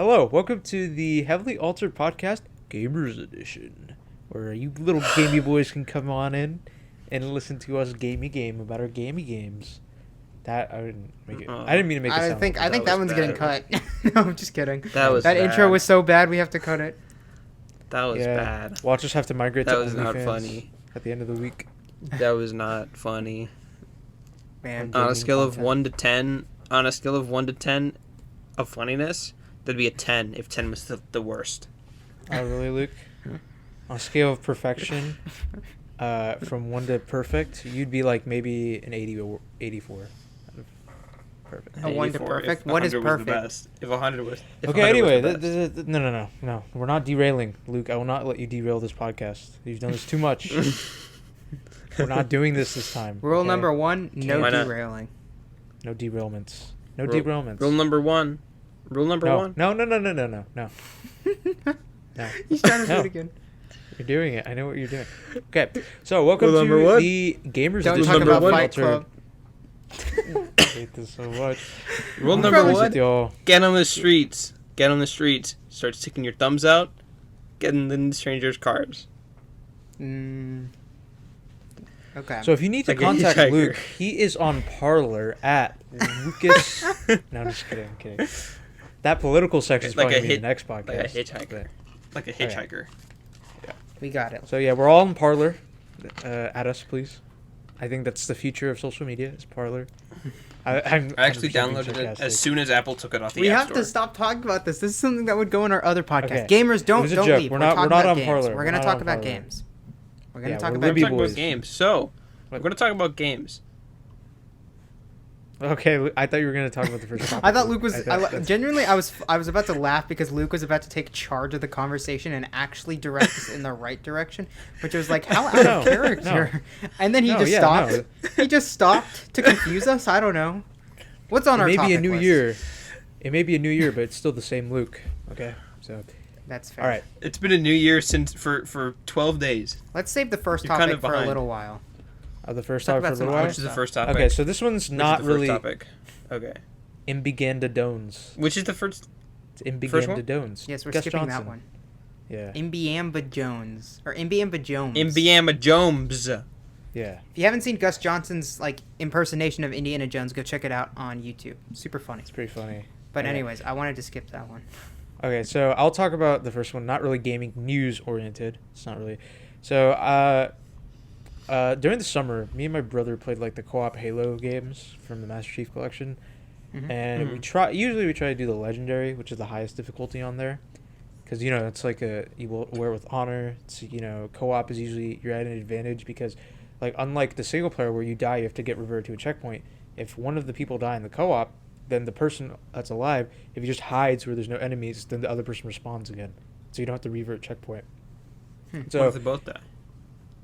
Hello, welcome to the Heavily Altered Podcast, Gamers Edition, where you little gamey boys can come on in and listen to us game about our gamey games. That I didn't make it. I didn't mean to make it sound. I think that one's getting cut. No, I'm just kidding. That intro was so bad we have to cut it. That was bad. We'll just have to migrate to OnlyFans. That was not funny. At the end of the week. That was not funny. Man, on a scale of 1 to 10, of funniness, that'd be a 10 if 10 was the worst. Oh, really, Luke? On a scale of perfection, from 1 to perfect, you'd be like maybe an 80 or 84. Perfect. A 1 to perfect? What is perfect? If 100 was okay, anyway, no. We're not derailing, Luke. I will not let you derail this podcast. You've done this too much. We're not doing this time. Rule number 1, no derailing. No derailments. No derailments. Rule number 1. Rule number 1. No. No. He's trying to do it again. You're doing it. I know what you're doing. Okay, so welcome to the Gamers Don't Edition. talk about Fight Club. I hate this so much. Rule number 1, get on the streets. Start sticking your thumbs out. Get in strangers' cars. Okay. So if you need to contact Luke, he is on Parler at Lucas. No, I'm just kidding. That political section is probably the next podcast. Like a hitchhiker. Yeah. We got it. So yeah, we're all on Parler. At us, please. I think that's the future of social media. Is Parler. I actually downloaded it as soon as Apple took it off the App Store. We have to stop talking about this. This is something that would go in our other podcast. Okay. Gamers, don't leave. We're not on games. Parler. We're going to talk about games. We're going to talk about games. So, we're going to talk about games. Okay, I thought you were going to talk about the first topic. I thought Luke was... genuinely, I was about to laugh because Luke was about to take charge of the conversation and actually direct us in the right direction, which was like, how out of character. No. And then he just stopped. No. He just stopped to confuse us. I don't know. What's on our topic list? It may be a new year, but it's still the same Luke. Okay, so... That's fair. All right. It's been a new year for 12 days. Let's save the first topic for a little while. The first topic for a little while? Which is the first topic? Okay, so this one's not really... topic? Okay. Imbiganda Dones. Which is the first... It's Imbiganda Dones. Yes, we're skipping that one. Yeah. Imbiamba Jones. Or Imbiamba Jones. Imbiamba Jones. Yeah. If you haven't seen Gus Johnson's impersonation of Indiana Jones, go check it out on YouTube. Super funny. It's pretty funny. But anyways, I wanted to skip that one. Okay, so I'll talk about the first one. Not really gaming news oriented. It's not really. So during the summer, me and my brother played the co-op Halo games from the Master Chief Collection, and we try to do the legendary, which is the highest difficulty on there, because it's you will wear with honor. It's co-op is usually you're at an advantage because unlike the single player where you die, you have to get reverted to a checkpoint. If one of the people die in the co-op, then the person that's alive, if he just hides where there's no enemies, then the other person respawns again. So you don't have to revert checkpoint. So what if they both die?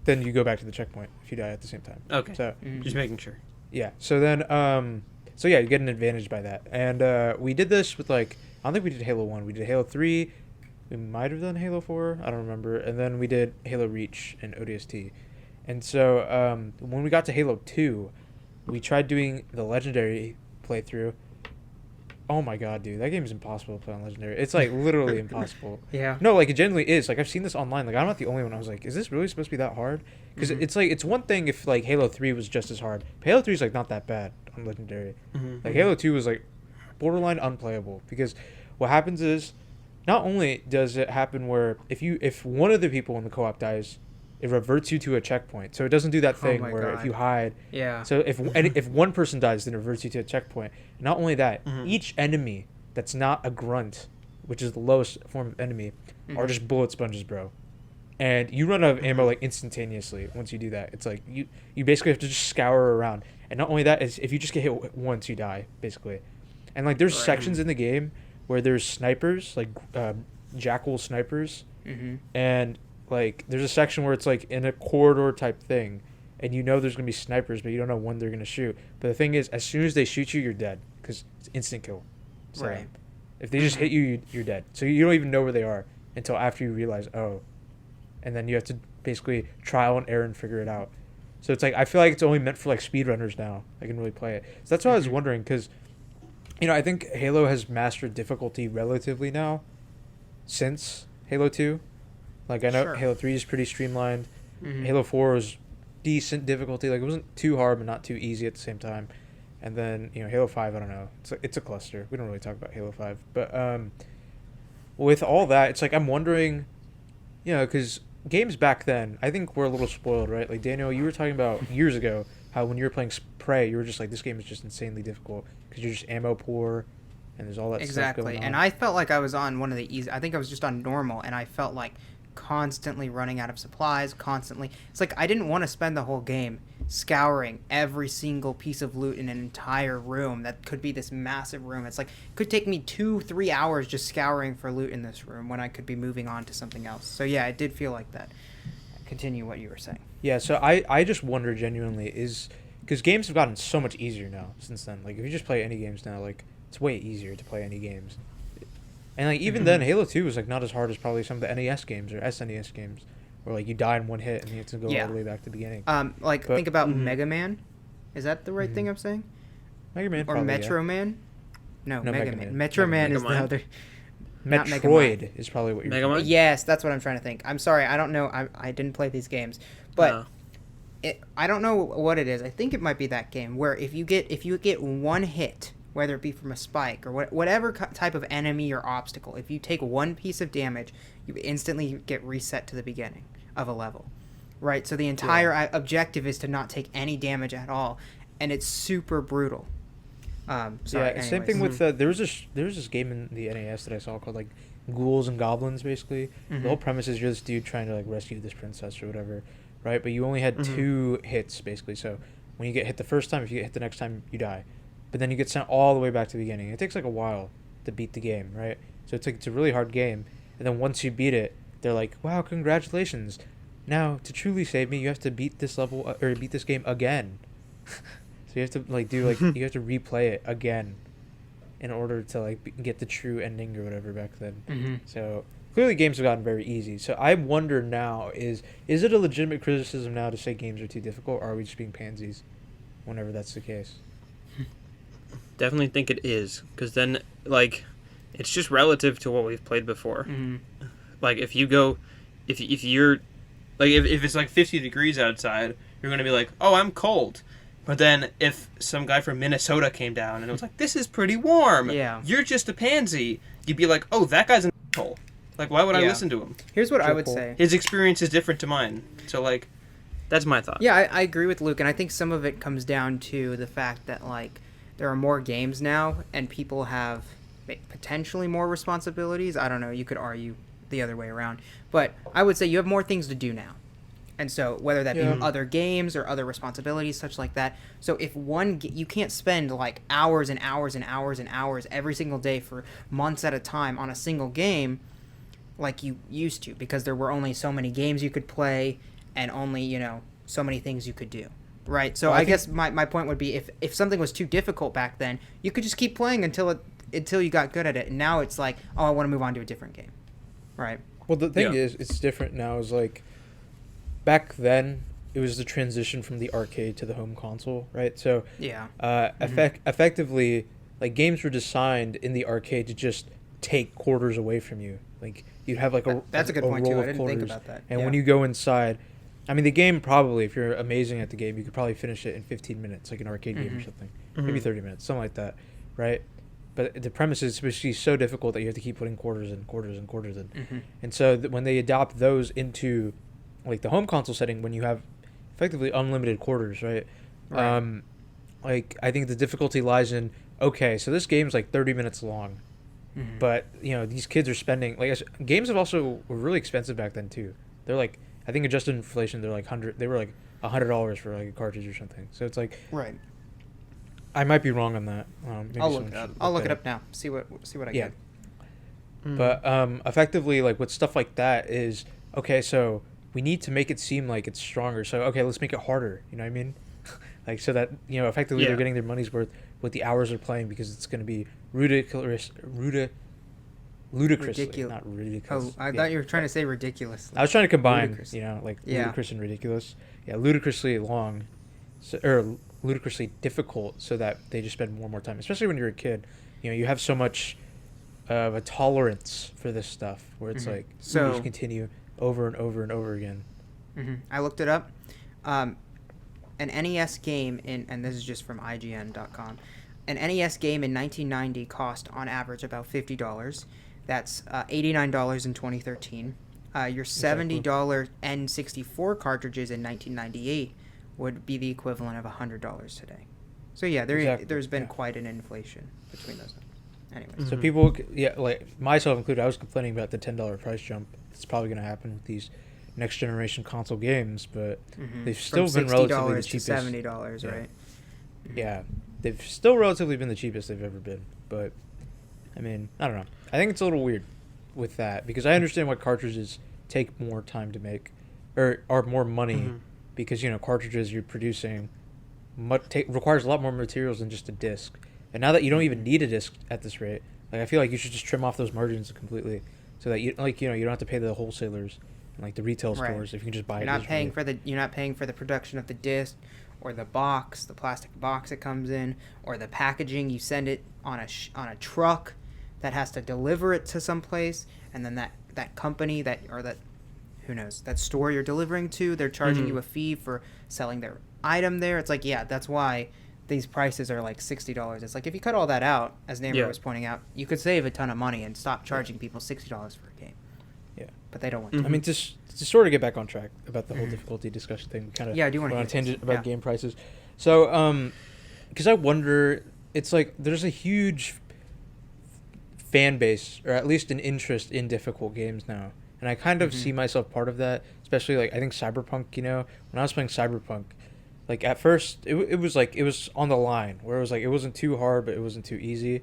Then you go back to the checkpoint if you die at the same time. Okay. So just making sure. Yeah. So then you get an advantage by that. And we did this with I don't think we did Halo 1. We did Halo 3. We might have done Halo 4. I don't remember. And then we did Halo Reach and ODST. And so when we got to Halo 2, we tried doing the legendary playthrough. Oh my god, dude, that game is impossible to play on Legendary. It's literally impossible. Yeah. No, it genuinely is. I've seen this online. I'm not the only one. I was like, is this really supposed to be that hard? Because it's one thing if Halo 3 was just as hard. But Halo 3 is not that bad on Legendary. Halo 2 was borderline unplayable because what happens is not only does it happen where if one of the people in the co-op dies, it reverts you to a checkpoint. So it doesn't do that thing where if you hide. Yeah. So if one person dies, then it reverts you to a checkpoint. Not only that, each enemy that's not a grunt, which is the lowest form of enemy, are just bullet sponges, bro. And you run out of ammo instantaneously once you do that. It's you basically have to just scour around. And not only that, is if you just get hit once, you die, basically. And there's sections in the game where there's snipers, jackal snipers, and there's a section where it's in a corridor type thing, and there's gonna be snipers, but you don't know when they're gonna shoot. But the thing is, as soon as they shoot you, you're dead because it's instant kill. So if they just hit you, you're dead. So you don't even know where they are until after you realize, oh, and then you have to basically trial and error and figure it out. So it's I feel like it's only meant for speedrunners now. I can really play it. So that's why I was wondering because I think Halo has mastered difficulty relatively now since Halo 2. Like, I know Sure. Halo 3 is pretty streamlined. Mm-hmm. Halo 4 was decent difficulty. Like, it wasn't too hard, but not too easy at the same time. And then, Halo 5, I don't know. It's a cluster. We don't really talk about Halo 5. But with all that, it's like I'm wondering, because games back then, I think we're a little spoiled, right? Like, Daniel, you were talking about years ago how when you were playing Prey, you were just like, this game is just insanely difficult because you're just ammo poor and there's all that stuff going on. And I felt like I was on one of the easy. I think I was just on normal, and I felt like constantly running out of supplies. Constantly, it's like I didn't want to spend the whole game scouring every single piece of loot in an entire room that could be this massive room. It's like it could take me 2-3 hours just scouring for loot in this room when I could be moving on to something else. So yeah, it did feel like that. Continue what you were saying. Yeah, so I just wonder genuinely because games have gotten so much easier now since then. Like if you just play any games now, like it's way easier to play any games. And like even then, Halo 2 was like not as hard as probably some of the NES games or SNES games, where like you die in one hit and you have to go all the way back to the beginning. Think about Mega Man. Is that the right thing I'm saying? Mega Man or Metro Man? No, Mega Man. Metro Man is the other. Metroid is probably what you're Mega Man? Yes, that's what I'm trying to think. I'm sorry, I don't know. I didn't play these games, but I don't know what it is. I think it might be that game where if you get one hit, whether it be from a spike or whatever type of enemy or obstacle, if you take one piece of damage, you instantly get reset to the beginning of a level, right? So the entire objective is to not take any damage at all, and it's super brutal. Same thing with there was this game in the NES that I saw called like Ghouls and Goblins. Basically, the whole premise is you're this dude trying to like rescue this princess or whatever, right? But you only had 2 hits basically. So when you get hit the first time, if you get hit the next time, you die. But then you get sent all the way back to the beginning. It takes like a while to beat the game, right? So it's a really hard game. And then once you beat it, they're like, "Wow, congratulations! Now to truly save me, you have to beat this level or beat this game again." So you have to you have to replay it again in order to like get the true ending or whatever back then. So clearly games have gotten very easy. So I wonder now is it a legitimate criticism now to say games are too difficult, or are we just being pansies whenever that's the case? Definitely think it is, because then like it's just relative to what we've played before. Like if you're like if it's like 50 degrees outside, you're gonna be like, oh, I'm cold. But then if some guy from Minnesota came down and it was like, this is pretty warm, you're just a pansy, you'd be like, oh, that guy's an asshole. Like, why would I listen to him? Here's what I would say. His experience is different to mine. So, like, that's my thought. Yeah, I agree with Luke, and I think some of it comes down to the fact that, like, there are more games now, and people have potentially more responsibilities. I don't know, you could argue the other way around. But I would say you have more things to do now. And so whether that be other games or other responsibilities, such like that. So if you can't spend like hours and hours and hours and hours every single day for months at a time on a single game like you used to, because there were only so many games you could play and only, so many things you could do. Right. So I guess my point would be if something was too difficult back then, you could just keep playing until you got good at it. And now it's like, oh, I want to move on to a different game. Right. Well, the thing is, it's different now. Is like, back then, it was the transition from the arcade to the home console, right? So, effectively, like, games were designed in the arcade to just take quarters away from you. Like, you'd have, like, that's a good point, too. I didn't think about that. And when you go inside, I mean, the game probably, if you're amazing at the game, you could probably finish it in 15 minutes, like an arcade game or something. Maybe 30 minutes, something like that, right? But the premise is especially so difficult that you have to keep putting quarters in. And so when they adopt those into like the home console setting, when you have effectively unlimited quarters, right? Like I think the difficulty lies in, okay, so this game's like 30 minutes long, but these kids are spending games have also were really expensive back then too. They're like, I think adjusted inflation, they're like they were like $100 for like a cartridge or something. So it's like, right. I might be wrong on that. I'll look it up now. See what I get. But effectively, like with stuff like that is, okay, so we need to make it seem like it's stronger. So okay, let's make it harder. You know what I mean? Like so that effectively they're getting their money's worth with the hours they're playing, because it's going to be ludicrously, not ridiculous. Oh, I thought you were trying to say ridiculous. I was trying to combine, ludicrous and ridiculous. Yeah, ludicrously long, or ludicrously difficult, so that they just spend more and more time. Especially when you're a kid, you have so much of a tolerance for this stuff where it's like you just continue over and over and over again. I looked it up. An NES game and this is just from IGN.com. An NES game in 1990 cost on average about $50. That's $89 in 2013. Your $70 N64 cartridges in 1998 would be the equivalent of $100 today. So yeah, there's been quite an inflation between those. Anyways. So people, like myself included, I was complaining about the $10 price jump. It's probably going to happen with these next generation console games, but they've still been relatively the cheapest. $70, right? Yeah, they've still relatively been the cheapest they've ever been. But I mean, I don't know. I think it's a little weird with that because I understand why cartridges take more time to make, or are more money, because cartridges you're producing requires a lot more materials than just a disc. And now that you don't even need a disc at this rate, like I feel like you should just trim off those margins completely, so that you don't have to pay the wholesalers and like the retail stores if you can just buy it. You're not paying for the production of the disc, or the box, the plastic box it comes in, or the packaging. You send it on a truck that has to deliver it to some place, and then that company that store you're delivering to, they're charging you a fee for selling their item there. It's like, that's why these prices are like $60. It's like if you cut all that out, as Naimur was pointing out, you could save a ton of money and stop charging people $60 for a game. Yeah, but they don't want to. I mean, to sort of get back on track about the whole difficulty discussion thing, we kind of I do want to on a tangent about game prices. So, because I wonder, it's like there's a huge fan base, or at least an interest in difficult games now, and I kind of see myself part of that. Especially like I think Cyberpunk. When I was playing Cyberpunk. Like, at first, it was on the line, where it was, like, it wasn't too hard, but it wasn't too easy.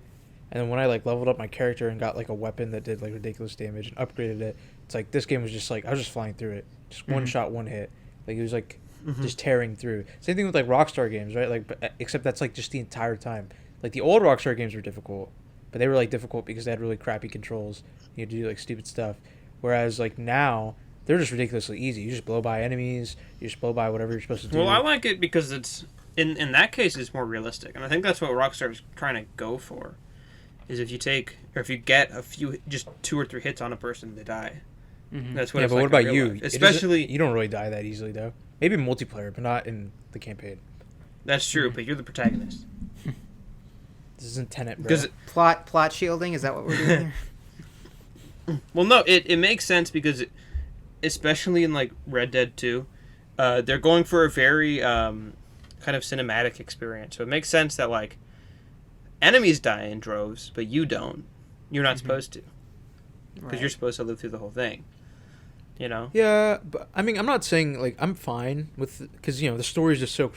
And then when I, like, leveled up my character and got, like, a weapon that did, like, ridiculous damage and upgraded it, it's like, this game was just, like, I was just flying through it. Just one shot, one hit. Like, it was, like, just tearing through. Same thing with, like, Rockstar games, right? Like, except that's, like, just the entire time. Like, the old Rockstar games were difficult, but they were, like, difficult because they had really crappy controls. You had to do, like, stupid stuff. Whereas, like, now... they're just ridiculously easy. You just blow by enemies. You just blow by whatever you're supposed to do. Well, I like it because it's in that case it's more realistic, and I think that's what Rockstar is trying to go for. Is if you get a few, just 2 or 3 hits on a person, they die. That's what. Yeah, it's but like what about you? Life. Especially, you don't really die that easily, though. Maybe multiplayer, but not in the campaign. That's true, but you're the protagonist. This isn't Tenet, bro. Because plot shielding, is that what we're doing here? Well, no, it makes sense because. Especially in like Red Dead 2, they're going for a very kind of cinematic experience. So it makes sense that like enemies die in droves, but you don't. You're not supposed to, because you're supposed to live through the whole thing. Yeah, but I mean, I'm not saying like I'm fine with, because the story is just so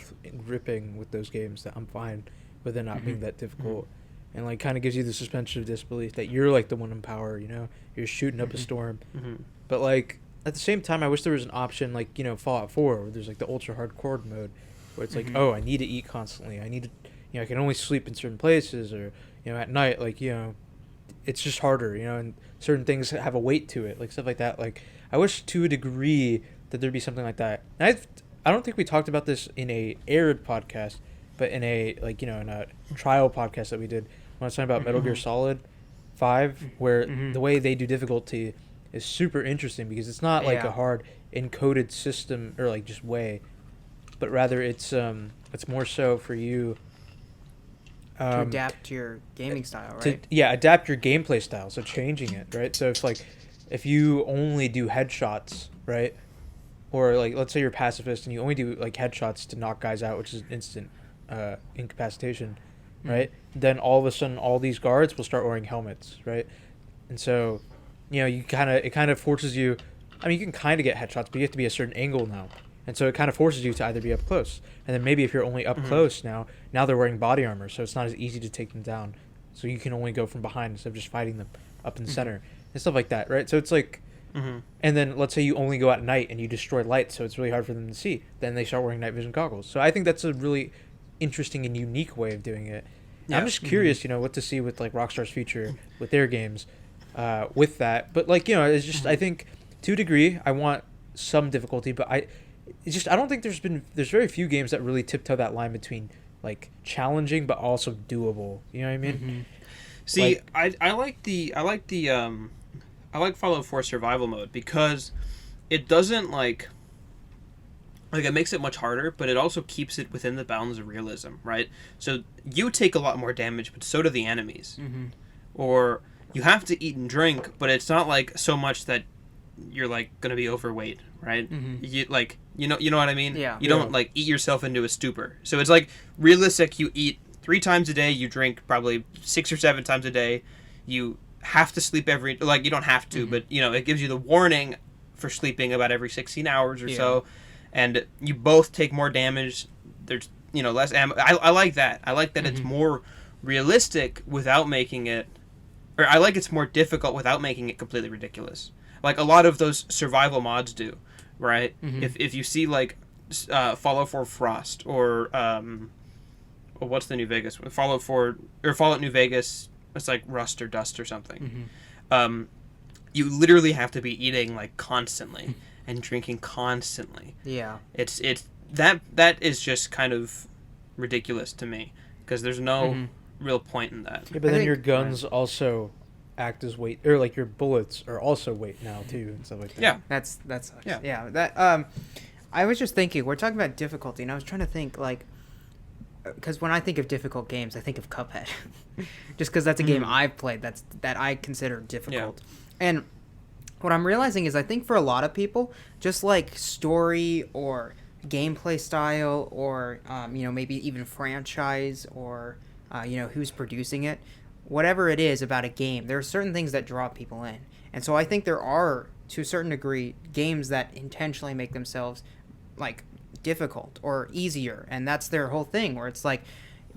gripping with those games that I'm fine with it not being that difficult, and like kind of gives you the suspension of disbelief that you're like the one in power. You're shooting up a storm, but like. At the same time, I wish there was an option like, Fallout 4, where there's like the ultra hardcore mode, where it's like, oh, I need to eat constantly. I need to, I can only sleep in certain places, or, at night, like, it's just harder, and certain things have a weight to it, like stuff like that. Like, I wish to a degree that there'd be something like that. And I don't think we talked about this in a aired podcast, but in a, like, in a trial podcast that we did when I was talking about Metal Gear Solid 5, where the way they do difficulty is super interesting because it's not like a hard encoded system or like just way, but rather it's more so for you to adapt to your gaming style, right? Adapt your gameplay style, so changing it, right? So if you only do headshots, right, or like let's say you're a pacifist and you only do like headshots to knock guys out, which is instant incapacitation, right? Then all of a sudden all these guards will start wearing helmets, right? And so it kind of forces you. I mean, you can kind of get headshots, but you have to be a certain angle now, and so it kind of forces you to either be up close, and then maybe if you're only up close now they're wearing body armor, so it's not as easy to take them down. So you can only go from behind instead of just fighting them up in the center and stuff like that, right? So it's like, and then let's say you only go at night and you destroy lights, so it's really hard for them to see. Then they start wearing night vision goggles. So I think that's a really interesting and unique way of doing it. Yeah. I'm just curious, what to see with like Rockstar's future with their games. With that, but like it's just I think to a degree I want some difficulty, but I don't think there's very few games that really tiptoe that line between like challenging but also doable. You know what I mean? See, I like Fallout 4 survival mode because it doesn't like it makes it much harder, but it also keeps it within the bounds of realism, right? So you take a lot more damage, but so do the enemies. Mm-hmm. Or you have to eat and drink, but it's not like so much that you're like gonna be overweight, right? Mm-hmm. You know what I mean? Yeah. You don't like eat yourself into a stupor. So it's like realistic. You eat 3 times a day. You drink probably 6 or 7 times a day. You have to sleep you don't have to, but it gives you the warning for sleeping about every 16 hours or so. And you both take more damage. There's less ammo. I like that. I like that it's more realistic without making it, or I like it's more difficult without making it completely ridiculous. Like a lot of those survival mods do, right? If you see like Fallout 4 Frost or what's the New Vegas one? Fallout 4 or Fallout New Vegas. It's like Rust or Dust or something. You literally have to be eating like constantly and drinking constantly. Yeah. It's that is just kind of ridiculous to me because there's no real point in that. Yeah, but then your guns also act as weight, or like your bullets are also weight now too, and stuff like that. Yeah, that sucks. Yeah, that I was just thinking, we're talking about difficulty, and I was trying to think like, because when I think of difficult games, I think of Cuphead, just because that's a game I've played that I consider difficult, and what I'm realizing is I think for a lot of people, just like story or gameplay style or maybe even franchise or who's producing it, whatever it is about a game, there are certain things that draw people in. And so I think there are, to a certain degree, games that intentionally make themselves like difficult or easier, and that's their whole thing, where it's like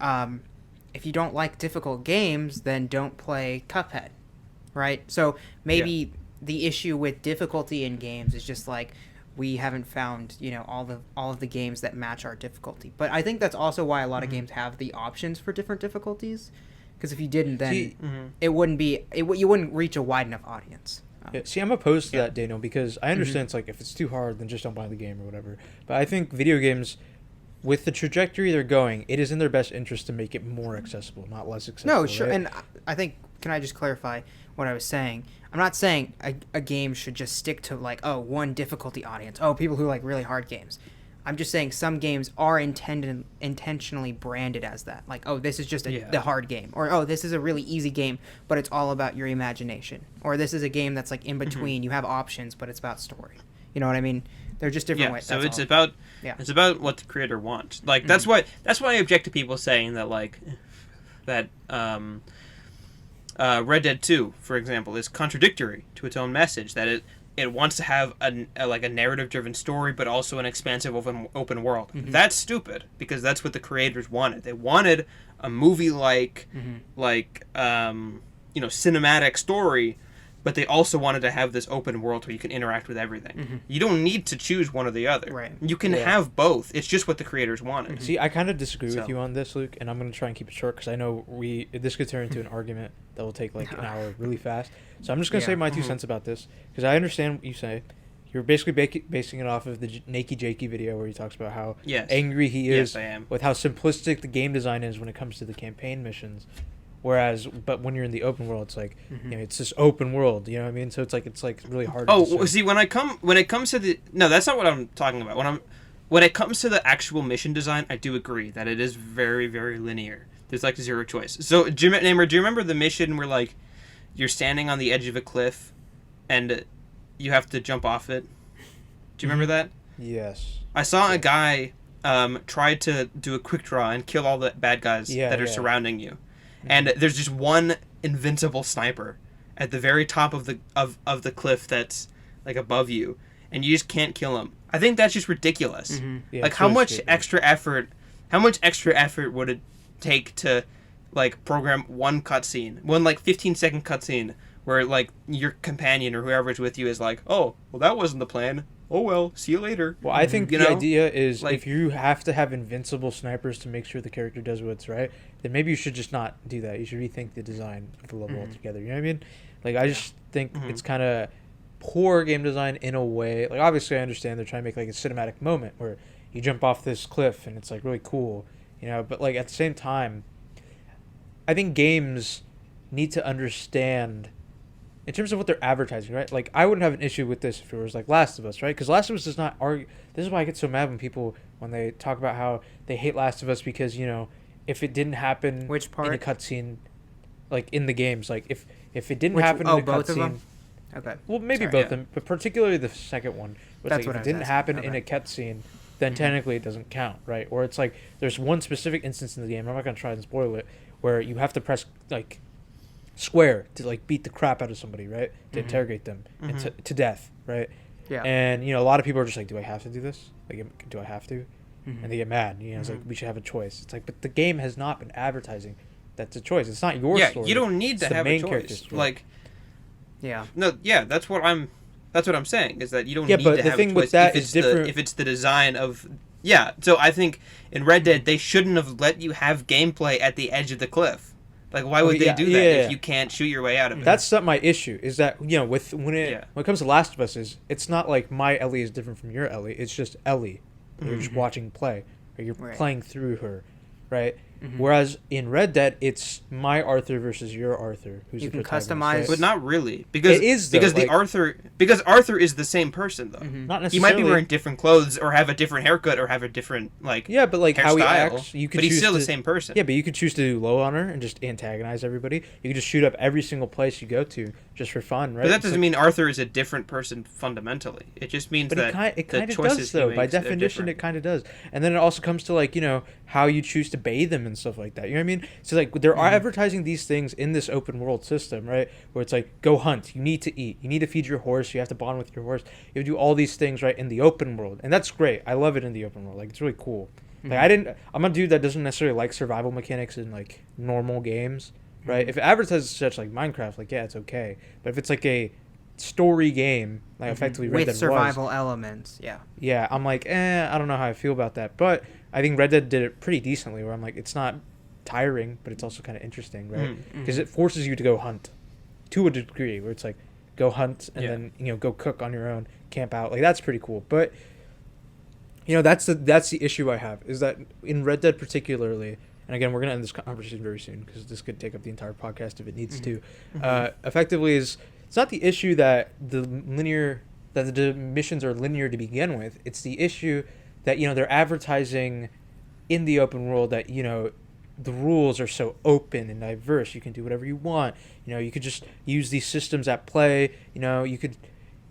if you don't like difficult games, then don't play Cuphead, right? So maybe the issue with difficulty in games is just like we haven't found all of the games that match our difficulty. But I think that's also why a lot of games have the options for different difficulties, because if you didn't, then it wouldn't be you wouldn't reach a wide enough audience. See, I'm opposed to that, Daniel, because I understand it's like if it's too hard, then just don't buy the game or whatever. But I think video games, with the trajectory they're going, it is in their best interest to make it more accessible, not less accessible. No, sure. Right? And I think, can I just clarify what I was saying? I'm not saying a game should just stick to like, one difficulty audience. People who like really hard games. I'm just saying some games are intentionally branded as that. Like, this is just the hard game. Or, this is a really easy game, but it's all about your imagination. Or this is a game that's like in between. You have options, but it's about story. You know what I mean? They're just different ways. So it's about what the creator wants. Like that's why I object to people saying that like that Red Dead 2, for example, is contradictory to its own message, that it wants to have a narrative-driven story, but also an expansive open world. That's stupid, because that's what the creators wanted. They wanted a movie-like, cinematic story, but they also wanted to have this open world where you can interact with everything. You don't need to choose one or the other. Right. You can have both. It's just what the creators wanted. See, I kind of disagree with you on this, Luke, and I'm going to try and keep it short because I know this could turn into an argument that will take like an hour really fast. So I'm just going to say my 2 cents about this, because I understand what you say. You're basically basing it off of the Nakey Jakey video where he talks about how angry he is with how simplistic the game design is when it comes to the campaign missions. But when you're in the open world, it's like it's this open world. You know what I mean? So it's like really hard. See, when it comes to that's not what I'm talking about. When it comes to the actual mission design, I do agree that it is very, very linear. There's like zero choice. So, Naimur, do you remember the mission where like you're standing on the edge of a cliff and you have to jump off it? Do you remember that? Yes. I saw a guy try to do a quick draw and kill all the bad guys that are surrounding you. And there's just one invincible sniper at the very top of the cliff that's like above you, and you just can't kill him. I think that's just ridiculous. Yeah, like how much extra effort would it take to like program one cutscene, one like 15-second cutscene where like your companion or whoever's with you is like, oh, well, that wasn't the plan. Oh well, see you later. Well, I think the idea is if you have to have invincible snipers to make sure the character does what's right, then maybe you should just not do that. You should rethink the design of the level altogether. You know what I mean? Like, I just think it's kind of poor game design in a way. Like, obviously, I understand they're trying to make like a cinematic moment where you jump off this cliff and it's like really cool, but like at the same time, I think games need to understand in terms of what they're advertising, right? Like, I wouldn't have an issue with this if it was like Last of Us, right? Because Last of Us does not argue. This is why I get so mad when they talk about how they hate Last of Us because, you know, if it didn't happen Which part? in a cutscene, like in the games, like if it didn't happen in a both of cutscene. them? Okay. Well, maybe Sorry, both of them, but particularly the second one. Where That's it's what like, I if was it didn't asking. happen Okay. in a cutscene, then technically it doesn't count, right? Or it's like there's one specific instance in the game. I'm not gonna try and spoil it, where you have to press like square to like beat the crap out of somebody, right? To interrogate them and to death, right? Yeah. And you know, a lot of people are just like, do I have to do this? Like, do I have to? And they get mad. You know, it's like we should have a choice. It's like, but the game has not been advertising that's a choice. It's not your story. You don't need It's to the have a main choice. character's story. Like, Yeah. no, yeah, that's what I'm saying is that you don't Yeah, need but to the have thing a with choice that if is it's different- if it's the design of. Yeah, so I think in Red Dead they shouldn't have let you have gameplay at the edge of the cliff. Like, why would they do that if you can't shoot your way out of it? That's not my issue. Is that, you know, when it comes to Last of Us, it's not like my Ellie is different from your Ellie. It's just Ellie. You're just watching play, or you're playing through her, right? Whereas in Red Dead, it's my Arthur versus your Arthur. Who's You the can protagonist, customize- right? But not really, because It is, though, because like- Arthur is the same person though. Not He necessarily. might be wearing different clothes or have a different haircut or have a different Yeah, but like how he hairstyle, acts, you could but he's choose still the to- same person. Yeah, but you could choose to do low honor and just antagonize everybody. You could just shoot up every single place you go to just for fun, right? But that It's doesn't like- mean Arthur is a different person fundamentally. It just means But that it the kind of choices does he though. By makes are definition, different. it kind of does. And then it also comes to like, you know, how you choose to bathe them and stuff like that. You know what I mean? So like there are advertising these things in this open world system, right? Where it's like, go hunt. You need to eat. You need to feed your horse. You have to bond with your horse. You have to do all these things right in the open world, and that's great. I love it in the open world. Like, it's really cool. Like, I'm a dude that doesn't necessarily like survival mechanics in like normal games, right? If it advertises such like Minecraft, like, yeah, it's okay. But if it's like a story game, like effectively Red Dead With was, survival elements. Yeah. yeah, I'm like, I don't know how I feel about that. But I think Red Dead did it pretty decently, where I'm like, it's not tiring, but it's also kind of interesting, right? Because it forces you to go hunt to a degree, where it's like, go hunt and then, you know, go cook on your own, camp out. Like, that's pretty cool. But, you know, that's the issue I have, is that in Red Dead particularly, and again, we're going to end this conversation very soon, because this could take up the entire podcast if it needs to, effectively is, it's not the issue that the missions are linear to begin with. It's the issue that, you know, they're advertising in the open world that, you know, the rules are so open and diverse. You can do whatever you want. You know, you could just use these systems at play. You know, you could,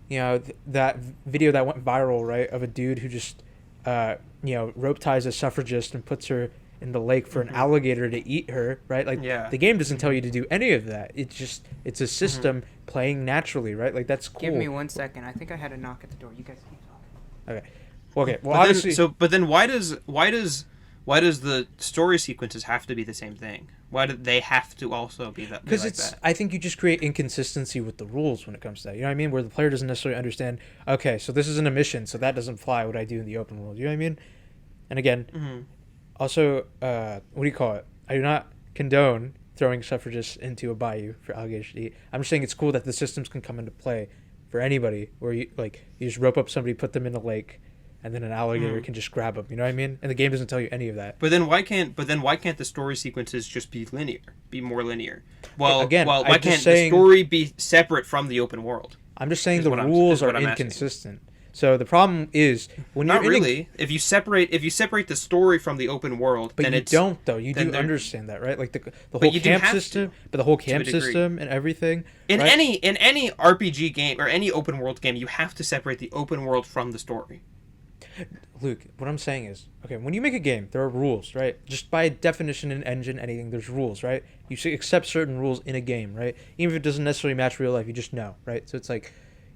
you know, that video that went viral, right, of a dude who just, you know, rope ties a suffragist and puts her in the lake for an alligator to eat her, right? Like, the game doesn't tell you to do any of that. It's just, it's a system playing naturally, right? Like, that's cool. Give me 1 second. I think I had a knock at the door. You guys keep talking. Okay. Well, okay. Well, But obviously. then why does the story sequences have to be the same thing? Why do they have to also be that? Because like it's, that? I think you just create inconsistency with the rules when it comes to that. You know what I mean? Where the player doesn't necessarily understand, okay, so this isn't a mission, so that doesn't fly what I do in the open world. You know what I mean? And again, also, what do you call it? I do not condone throwing suffragists into a bayou for alligators to eat. I'm just saying it's cool that the systems can come into play for anybody, where you just rope up somebody, put them in a lake, and then an alligator can just grab them. You know what I mean? And the game doesn't tell you any of that. But then why can't the story sequences just be linear? Be more linear? Well, again, why I'm can't just saying, the story be separate from the open world? I'm just saying Is the what I'm- rules is what are I'm asking. inconsistent. So the problem is when Not you're in really. If you separate the story from the open world, but then you it's don't though. You then do they're- understand that, right? Like the But whole you do camp have to, system, but the whole camp degree. system and everything. in right? any RPG game or any open world game, you have to separate the open world from the story. Luke, what I'm saying is, okay, when you make a game, there are rules, right? Just by definition in engine, anything, there's rules, right? You should accept certain rules in a game, right? Even if it doesn't necessarily match real life, you just know, right? So it's like,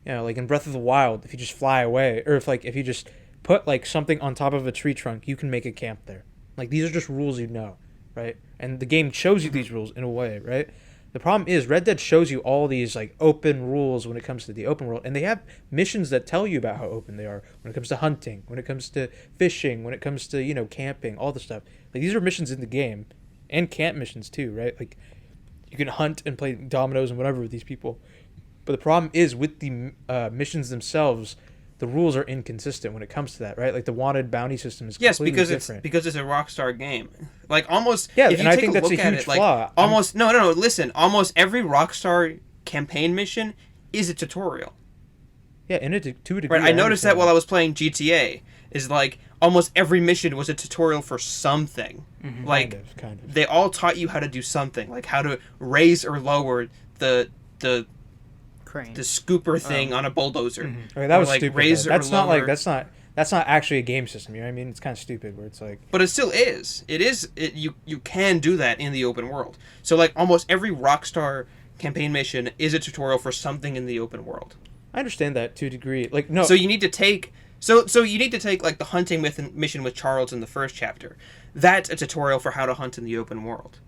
you know, like in Breath of the Wild, if you just fly away, or if you just put like something on top of a tree trunk, you can make a camp there. Like, these are just rules you know, right? And the game shows you these rules in a way, right? The problem is Red Dead shows you all these like open rules when it comes to the open world, and they have missions that tell you about how open they are when it comes to hunting, when it comes to fishing, when it comes to, you know, camping, all the stuff. Like, these are missions in the game, and camp missions too, right? Like, you can hunt and play dominoes and whatever with these people. But the problem is with the missions themselves, the rules are inconsistent when it comes to that, right? Like the wanted bounty system is Yes, completely different. because it's a Rockstar game. Like almost Yeah, if you and I take think a that's look a at huge it, like flaw. almost no, listen, almost every Rockstar campaign mission is a tutorial. Yeah, to a degree. Right, I noticed that while I was playing GTA, is like almost every mission was a tutorial for something. Mm-hmm. Like kind of. they all taught you how to do something, like how to raise or lower the crane, the scooper thing on a bulldozer. Mm-hmm. Okay, that was like stupid. Raise That's or not lower. like that's not actually a game system. You know what I mean? It's kind of stupid. Where it's like, but it still is. It is. You can do that in the open world. So like almost every Rockstar campaign mission is a tutorial for something in the open world. I understand that to a degree. Like no. So you need to take you need to take like the hunting mission with Charles in the first chapter. That's a tutorial for how to hunt in the open world.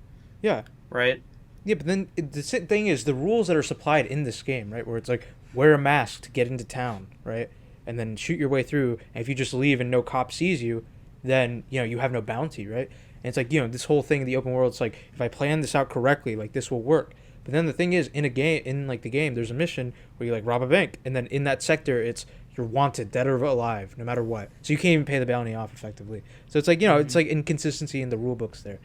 Yeah. Right. Yeah, but then the thing is the rules that are supplied in this game, right? Where it's like wear a mask to get into town, right? And then shoot your way through. And if you just leave and no cop sees you, then you have no bounty, right? And it's like this whole thing in the open world. It's like if I plan this out correctly, like this will work. But then the thing is, in the game, there's a mission where you like rob a bank, and then in that sector, it's you're wanted, dead or alive, no matter what. So you can't even pay the bounty off effectively. So it's like it's like inconsistency in the rule books there.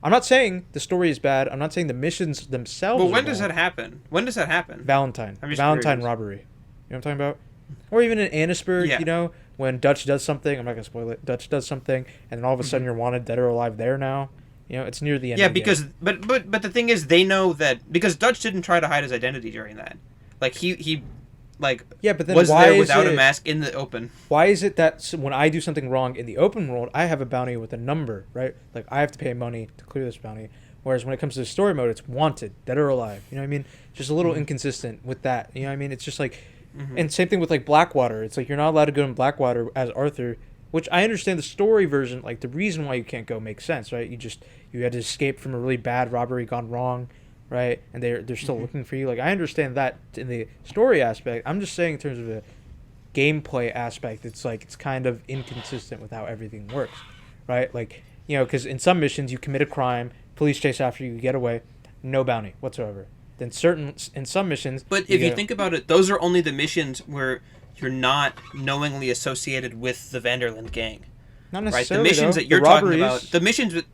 I'm not saying the story is bad. I'm not saying the missions themselves. Well, when are does bad. that happen? When does that happen? Valentine curious. robbery. You know what I'm talking about? Or even in Annisburg, Yeah. When Dutch does something. I'm not gonna spoil it. Dutch does something, and then all of a sudden you're wanted, dead or alive there now. It's near the end. Yeah, of the because game. but the thing is, they know that because Dutch didn't try to hide his identity during that. Like he like but then was why there is without it, a mask in the open. Why is it that when I do something wrong in the open world, I have a bounty with a number, right? Like I have to pay money to clear this bounty. Whereas when it comes to the story mode, it's wanted, dead or alive. You know what I mean? Just a little inconsistent with that. You know what I mean? It's just like, and same thing with like Blackwater. It's like you're not allowed to go in Blackwater as Arthur, which I understand the story version. Like the reason why you can't go makes sense, right? You had to escape from a really bad robbery gone wrong, right? And they're still looking for you. Like I understand that in the story aspect. I'm just saying in terms of a gameplay aspect, it's like it's kind of inconsistent with how everything works, right? Like because in some missions you commit a crime, police chase after you, get away, no bounty whatsoever. Then in some missions, but if you think about it, those are only the missions where you're not knowingly associated with the Vanderland gang. not Right, necessarily the missions though. that you're The talking robberies, about, the missions with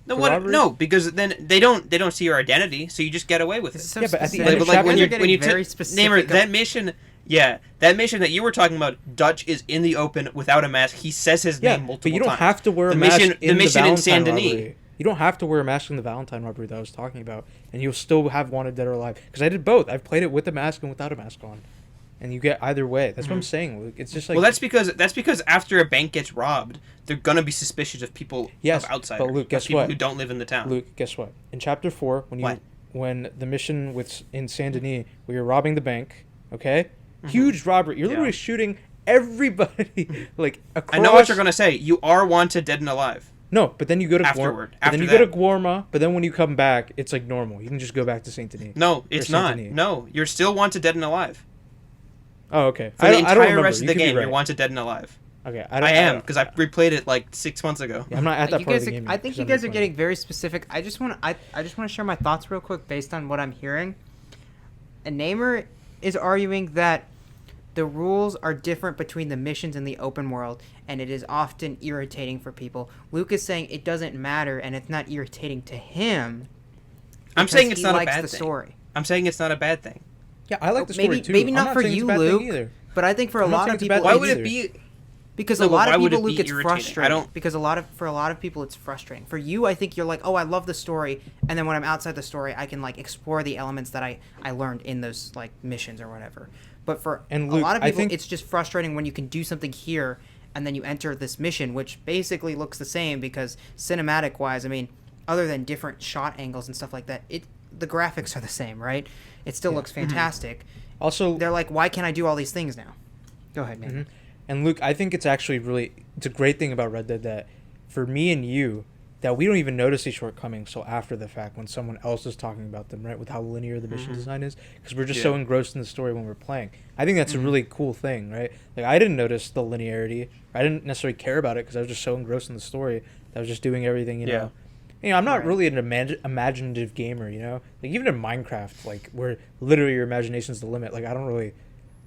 robberies? no, because then they don't see your identity, so you just get away with it. So Yeah, but at the specific. end of Like when chapter- you very Namer, specific. that mission, that mission that you were talking about, Dutch is in the open without a mask. He says his name multiple times. but you don't have to wear a The mask mission- in the mission in Valentine Saint Denis. robbery. You don't have to wear a mask in the Valentine robbery that I was talking about, and you'll still have wanted, dead or alive. Because I did both. I've played it with a mask and without a mask on, and you get either way. That's what I'm saying, Luke. It's just like Well, that's because after a bank gets robbed, they're gonna be suspicious of people, Yes, of outsiders, but Luke, of guess people what? who don't live in the town. Luke, guess what? In chapter 4, What? when the mission in Saint Denis, where you're robbing the bank, okay, huge robbery. You're literally shooting everybody like across. I know what you're gonna say. You are wanted, dead and alive. No, but then you go to Afterward. But then After you go to that. Guarma, but then when you come back, it's like normal. You can just go back to Saint Denis. No, it's Saint not. Denis. No, you're still wanted, dead and alive. Oh, okay. For the I don't entire remember. rest of You the could be game, right. you're wanted, dead and alive. Okay, I am because I replayed it like 6 months ago. Yeah, I'm not at that You part guys of the are- game. I yet, think 'cause you I'm guys are replaying. getting very specific. I just want to share my thoughts real quick based on what I'm hearing. And Naimur is arguing that the rules are different between the missions and the open world, and it is often irritating for people. Luke is saying it doesn't matter, and it's not irritating to him. I'm saying it's he not a likes bad the thing. story. I'm saying it's not a bad thing. Yeah, I like the story Maybe too. maybe I'm not for saying it's you, a bad thing Luke, either. but I think for a I'm not lot saying of it's a bad people, Why thing would either. it be? because No, a but lot why of would people, it be Luke, it's irritating? I frustrating. don't- Because for a lot of people, it's frustrating. For you, I think you're like, oh, I love the story, and then when I'm outside the story, I can like explore the elements that I learned in those like missions or whatever. But for And a Luke, lot of I people, think- it's just frustrating when you can do something here and then you enter this mission, which basically looks the same because cinematic wise, I mean, other than different shot angles and stuff like that, the graphics are the same, right? It still looks fantastic. Also, They're like, why can't I do all these things now? Go ahead, man. and Luke, I think it's actually it's a great thing about Red Dead that for me and you, that we don't even notice these shortcomings till after the fact when someone else is talking about them, right? With how linear the mission design is, because we're just so engrossed in the story when we're playing. I think that's a really cool thing, right? Like I didn't notice the linearity. I didn't necessarily care about it because I was just so engrossed in the story that I was just doing everything, you know. I'm not really an imaginative gamer, you know. Like even in Minecraft, like where literally your imagination's the limit. Like I don't really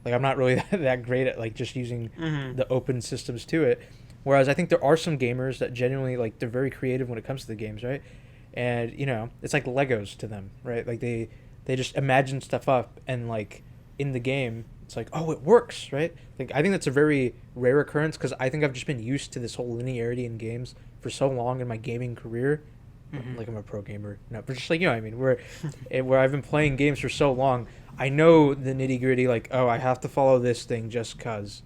Like I'm not really that great at like just using Mm-hmm. the open systems to it. Whereas I think there are some gamers that genuinely like they're very creative when it comes to the games, right? And it's like Legos to them, right? Like they just imagine stuff up and like in the game it's like, oh, it works, right? Like I think that's a very rare occurrence because I think I've just been used to this whole linearity in games for so long in my gaming career. Like I'm a pro gamer, no, but just like what I mean, where I've been playing games for so long, I know the nitty gritty. Like, oh, I have to follow this thing just cause,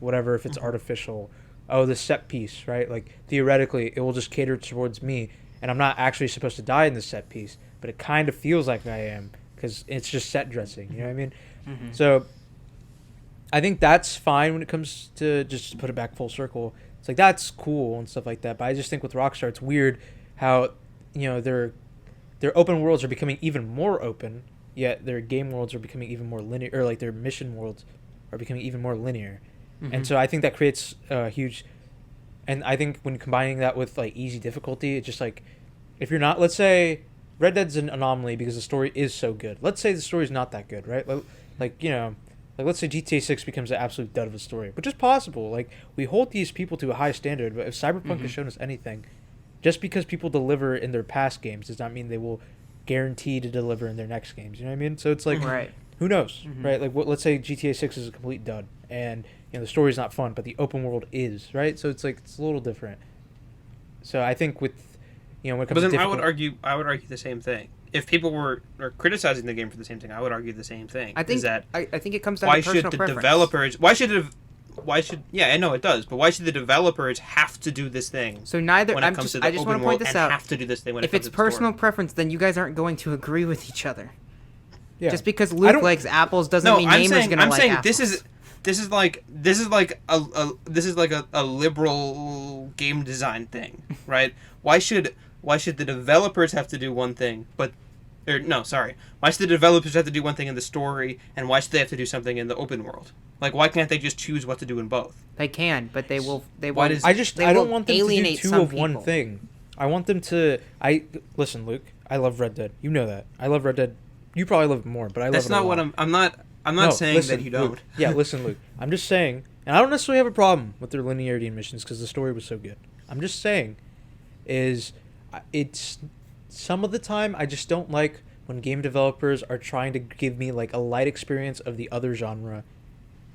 whatever. If it's artificial, oh, the set piece, right? Like theoretically, it will just cater towards me, and I'm not actually supposed to die in the set piece, but it kind of feels like I am because it's just set dressing. You know what I mean? So I think that's fine when it comes to just to put it back full circle. It's like that's cool and stuff like that. But I just think with Rockstar, it's weird how their open worlds are becoming even more open, yet their game worlds are becoming even more linear, or like their mission worlds are becoming even more linear. And so I think that creates a huge, and I think when combining that with like easy difficulty, it's just like if you're not, let's say Red Dead's an anomaly because the story is so good. Let's say the story's not that good, right? Like let's say GTA 6 becomes an absolute dud of a story, which is possible. Like we hold these people to a high standard, but if Cyberpunk has shown us anything, just because people deliver in their past games does not mean they will guarantee to deliver in their next games. You know what I mean? So it's like, who knows, right? Like, let's say GTA 6 is a complete dud, and the story's not fun, but the open world is, right? So it's like it's a little different. So I think with, when it comes but then to I would argue the same thing. If people were criticizing the game for the same thing, I would argue the same thing. I think is that I think it comes down to personal preference. I know it does, but why should the developers have to do this thing? So neither. When it comes to the I just want to point this out. Have to do this thing when if it comes it's to the personal story. preference, then you guys aren't going to agree with each other. Yeah. Just because Luke likes apples doesn't mean Naimur's going to like apples. This is like a liberal game design thing, right? Why should the developers have to do one thing, why should the developers have to do one thing in the story, and why should they have to do something in the open world? Like, why can't they just choose what to do in both? They can, but they will. I don't want them to do two of one people. thing. I want them to. Listen, Luke. I love Red Dead. You know that. I love Red Dead. You probably love it more, but I love it. That's not what I'm not saying listen, that you don't. Luke. Yeah, listen, Luke. I'm just saying, and I don't necessarily have a problem with their linearity in missions because the story was so good. I'm just saying, it's some of the time I just don't like when game developers are trying to give me like a light experience of the other genre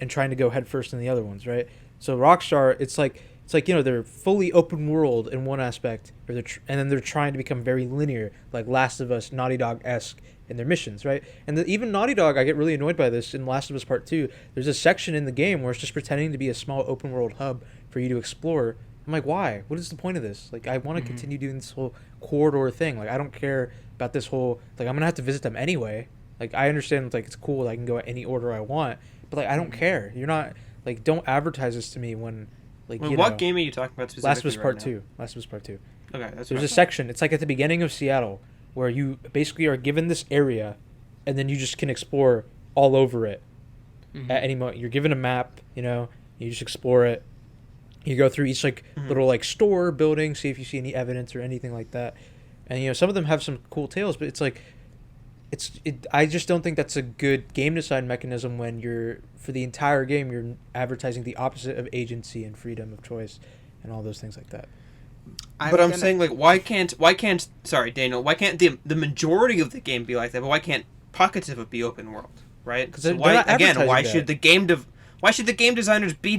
and trying to go headfirst in the other ones, right? So Rockstar, it's like they're fully open world in one aspect, and then they're trying to become very linear, like Last of Us, Naughty Dog-esque in their missions, right? And even Naughty Dog, I get really annoyed by this in Last of Us Part 2. There's a section in the game where it's just pretending to be a small open world hub for you to explore. I'm like, why? What is the point of this? Like, I want to continue doing this whole corridor thing. Like, I don't care about this whole, like, I'm gonna have to visit them anyway. Like, I understand, like, it's cool, I can go at any order I want, but like, I don't care. You're not, like, don't advertise this to me when, like, what game are you talking about specifically? Last of Us Part 2. Last of Us Part 2. Okay, that's There's a section, it's like at the beginning of Seattle, where you basically are given this area, and then you just can explore all over it at any moment. You're given a map, you just explore it. You go through each little like store building, see if you see any evidence or anything like that. And some of them have some cool tales, but it's like I just don't think that's a good game design mechanism when for the entire game you're advertising the opposite of agency and freedom of choice and all those things like that. But I'm saying, like, why can't sorry, Daniel, why can't the majority of the game be like that, but why can't pockets of it be open world, right? Because why should the game designers be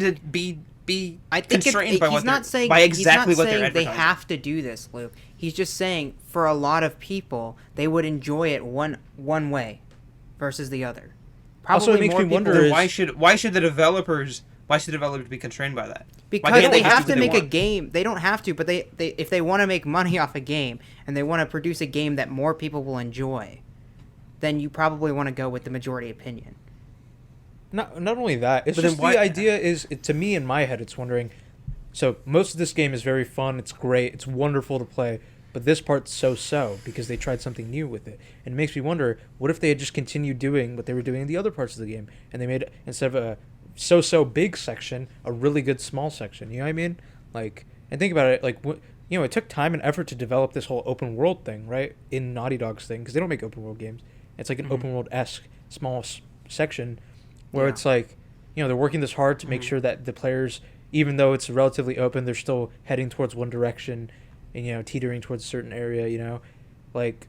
constrained by exactly what they're advertising? They have to do this, Luke. He's just saying for a lot of people they would enjoy it one way versus the other. Probably also, it makes me wonder why should the developers be constrained by that? Because they have to make a game. They don't have to, but they if they want to make money off a game and they want to produce a game that more people will enjoy, then you probably want to go with the majority opinion. Not only that, it's just the idea is, to me in my head, it's wondering, so most of this game is very fun, it's great, it's wonderful to play, but this part's so because they tried something new with it. And it makes me wonder, what if they had just continued doing what they were doing in the other parts of the game, and they made, instead of a so big section, a really good small section, you know what I mean? Like, and think about it, like, it took time and effort to develop this whole open world thing, right, in Naughty Dog's thing, because they don't make open world games. It's like an open world-esque small section where it's like, they're working this hard to make sure that the players, even though it's relatively open, they're still heading towards one direction and, teetering towards a certain area, like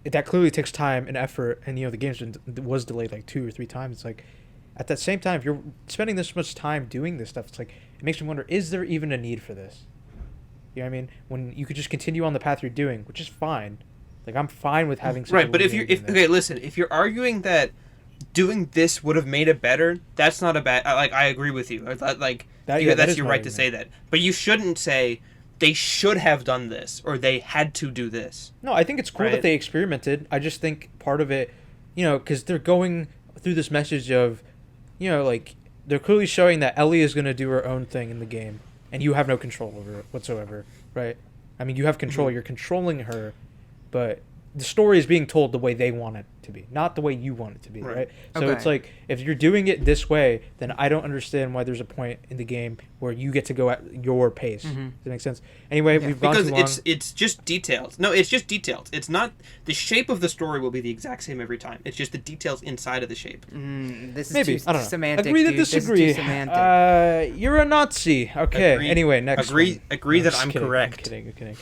that clearly takes time and effort. And, the game was delayed like 2 or 3 times. It's like, at that same time, if you're spending this much time doing this stuff, it's like, it makes me wonder, is there even a need for this? You know what I mean? When you could just continue on the path you're doing, which is fine. Like, I'm fine with having... Right, but if you're arguing that doing this would have made it better, that's not a bad... I agree with you. That's your right to say that. But you shouldn't say, they should have done this, or they had to do this. No, I think it's cool that they experimented. I just think part of it, because they're going through this message of, like, they're clearly showing that Ellie is going to do her own thing in the game, and you have no control over it whatsoever, right? I mean, you have control. You're controlling her, but the story is being told the way they want it to be, not the way you want it to be, right? So it's like, if you're doing it this way, then I don't understand why there's a point in the game where you get to go at your pace. Does that make sense? Anyway, we've gone too long. Because it's just details. No, it's just details. It's not... The shape of the story will be the exact same every time. It's just the details inside of the shape. This is maybe. I don't know. Semantic, Agree to disagree. This is too semantic. You're a Nazi. Okay. Anyway, next Agree that I'm kidding. correct. I'm kidding.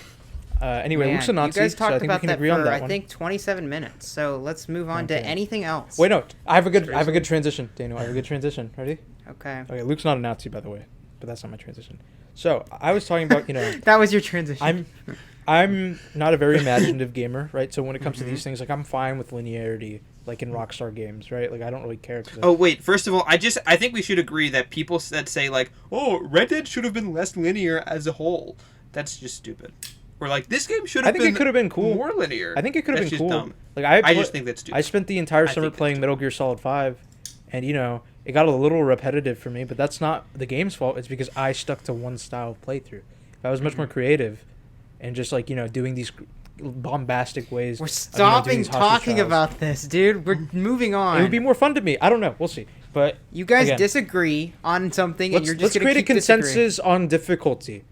Anyway, Luke's a Nazi, you guys talked so I think about we can that agree on for, that one. I think, 27 minutes. So let's move on to anything else. Wait, no. I have a good transition, Daniel. I have a good transition. Ready? Okay. Okay, Luke's not a Nazi, by the way, but that's not my transition. So, I was talking about, That was your transition. I'm not a very imaginative gamer, right? So when it comes to these things, like, I'm fine with linearity, like in Rockstar games, right? Like, I don't really care. Oh, wait. First of all, I think we should agree that people that say, like, oh, Red Dead should have been less linear as a whole. That's just stupid. Or like, this game should have been... I think it could have been cool. More linear. I think it could have been cool. Dumb. Like, I just think that's stupid. I spent the entire summer playing Metal Gear Solid 5, and, it got a little repetitive for me, but that's not the game's fault. It's because I stuck to one style of playthrough. If I was much more creative and just, like, doing these bombastic ways... We're stopping talking about this, dude. We're moving on. It would be more fun to me. I don't know. We'll see. But you guys disagree on something, and you're just going to keep Let's create a consensus on difficulty.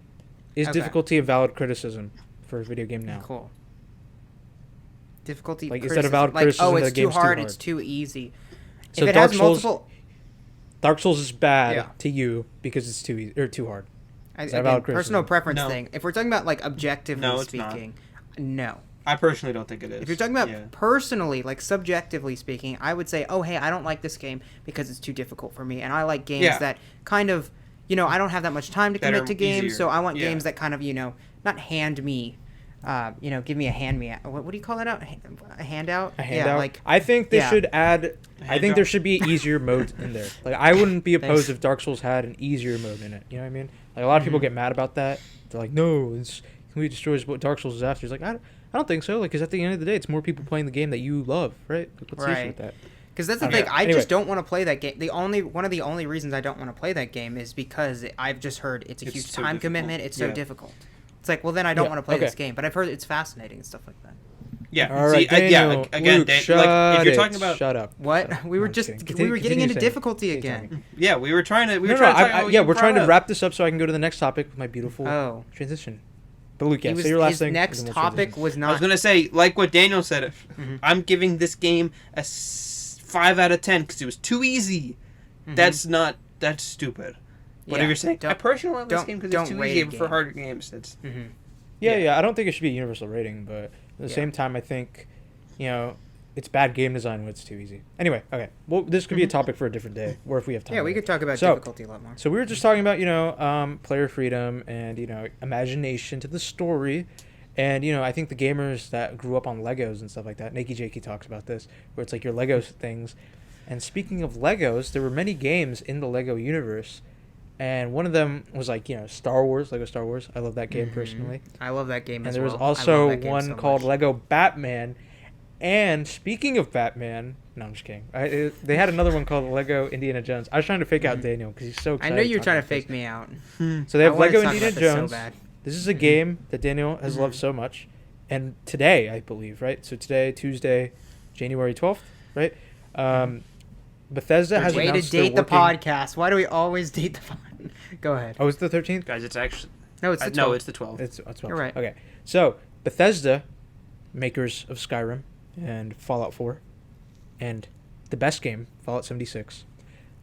Is difficulty a valid criticism for a video game now? Cool. Difficulty, like, is that a valid criticism? It's too hard, it's too easy. So if it has multiple... Dark Souls is bad to you because it's too easy or too hard. Is that a valid criticism? Personal preference thing. If we're talking about, like, objectively speaking, no. I personally don't think it is. If you're talking about personally, like, subjectively speaking, I would say, oh, hey, I don't like this game because it's too difficult for me, and I like games that kind of... I don't have that much time to commit to games, so I want games that kind of, not hand me, give me a hand me. What do you call that out? A handout? A handout? Yeah, like, I think they should add... I think there should be easier modes in there. Like, I wouldn't be opposed if Dark Souls had an easier mode in it. You know what I mean? Like, a lot of people get mad about that. They're like, no, it's completely destroys what Dark Souls is after. It's like, I don't think so. Like, because at the end of the day, it's more people playing the game that you love, right? Like, what's the issue with that? Because that's the thing, I just don't want to play that game. One of the only reasons I don't want to play that game is because I've just heard it's a huge time commitment. It's so difficult. It's like, well, then I don't want to play this game. But I've heard it's fascinating and stuff like that. Yeah. All right, Daniel, again, Luke, if you're talking about... Shut up. What? Shut up. We were getting into difficulty again. Yeah, we were trying to... we're trying to wrap this up so I can go to the next topic with my beautiful transition. But Luke, say your last thing. His next topic was not... I was going to say, like what Daniel said, I'm giving this game a 5 out of 10 because it was too easy. That's stupid. Whatever you're saying. I personally like this game because it's too easy for harder games. That's I don't think it should be a universal rating, but at the same time, I think, it's bad game design when it's too easy. Anyway, okay. Well, this could be a topic for a different day, or if we have time. Yeah, we could talk about difficulty a lot more. So we were just talking about, player freedom and, imagination to the story. And, I think the gamers that grew up on Legos and stuff like that, Nakey Jakey talks about this, where it's like your Lego things. And speaking of Legos, there were many games in the Lego universe. And one of them was like, Star Wars, Lego Star Wars. I love that game personally. I love that game as well. well. And there was also one called Lego Batman. And speaking of Batman, no, I'm just kidding. They had another one called Lego Indiana Jones. I was trying to fake out Daniel because he's so excited. I know you're trying to fake me out. So they have Lego Indiana Jones. This is a game that Daniel has loved so much. And today, I believe, right? So today, Tuesday, January 12th, right? Bethesda has announced to date the podcast. Why do we always date the podcast? Go ahead. Oh, it's the 13th? Guys, it's actually... No, it's the 12th. No, it's the 12th. It's 12th. You're right. Okay. So, Bethesda, makers of Skyrim and Fallout 4, and the best game, Fallout 76,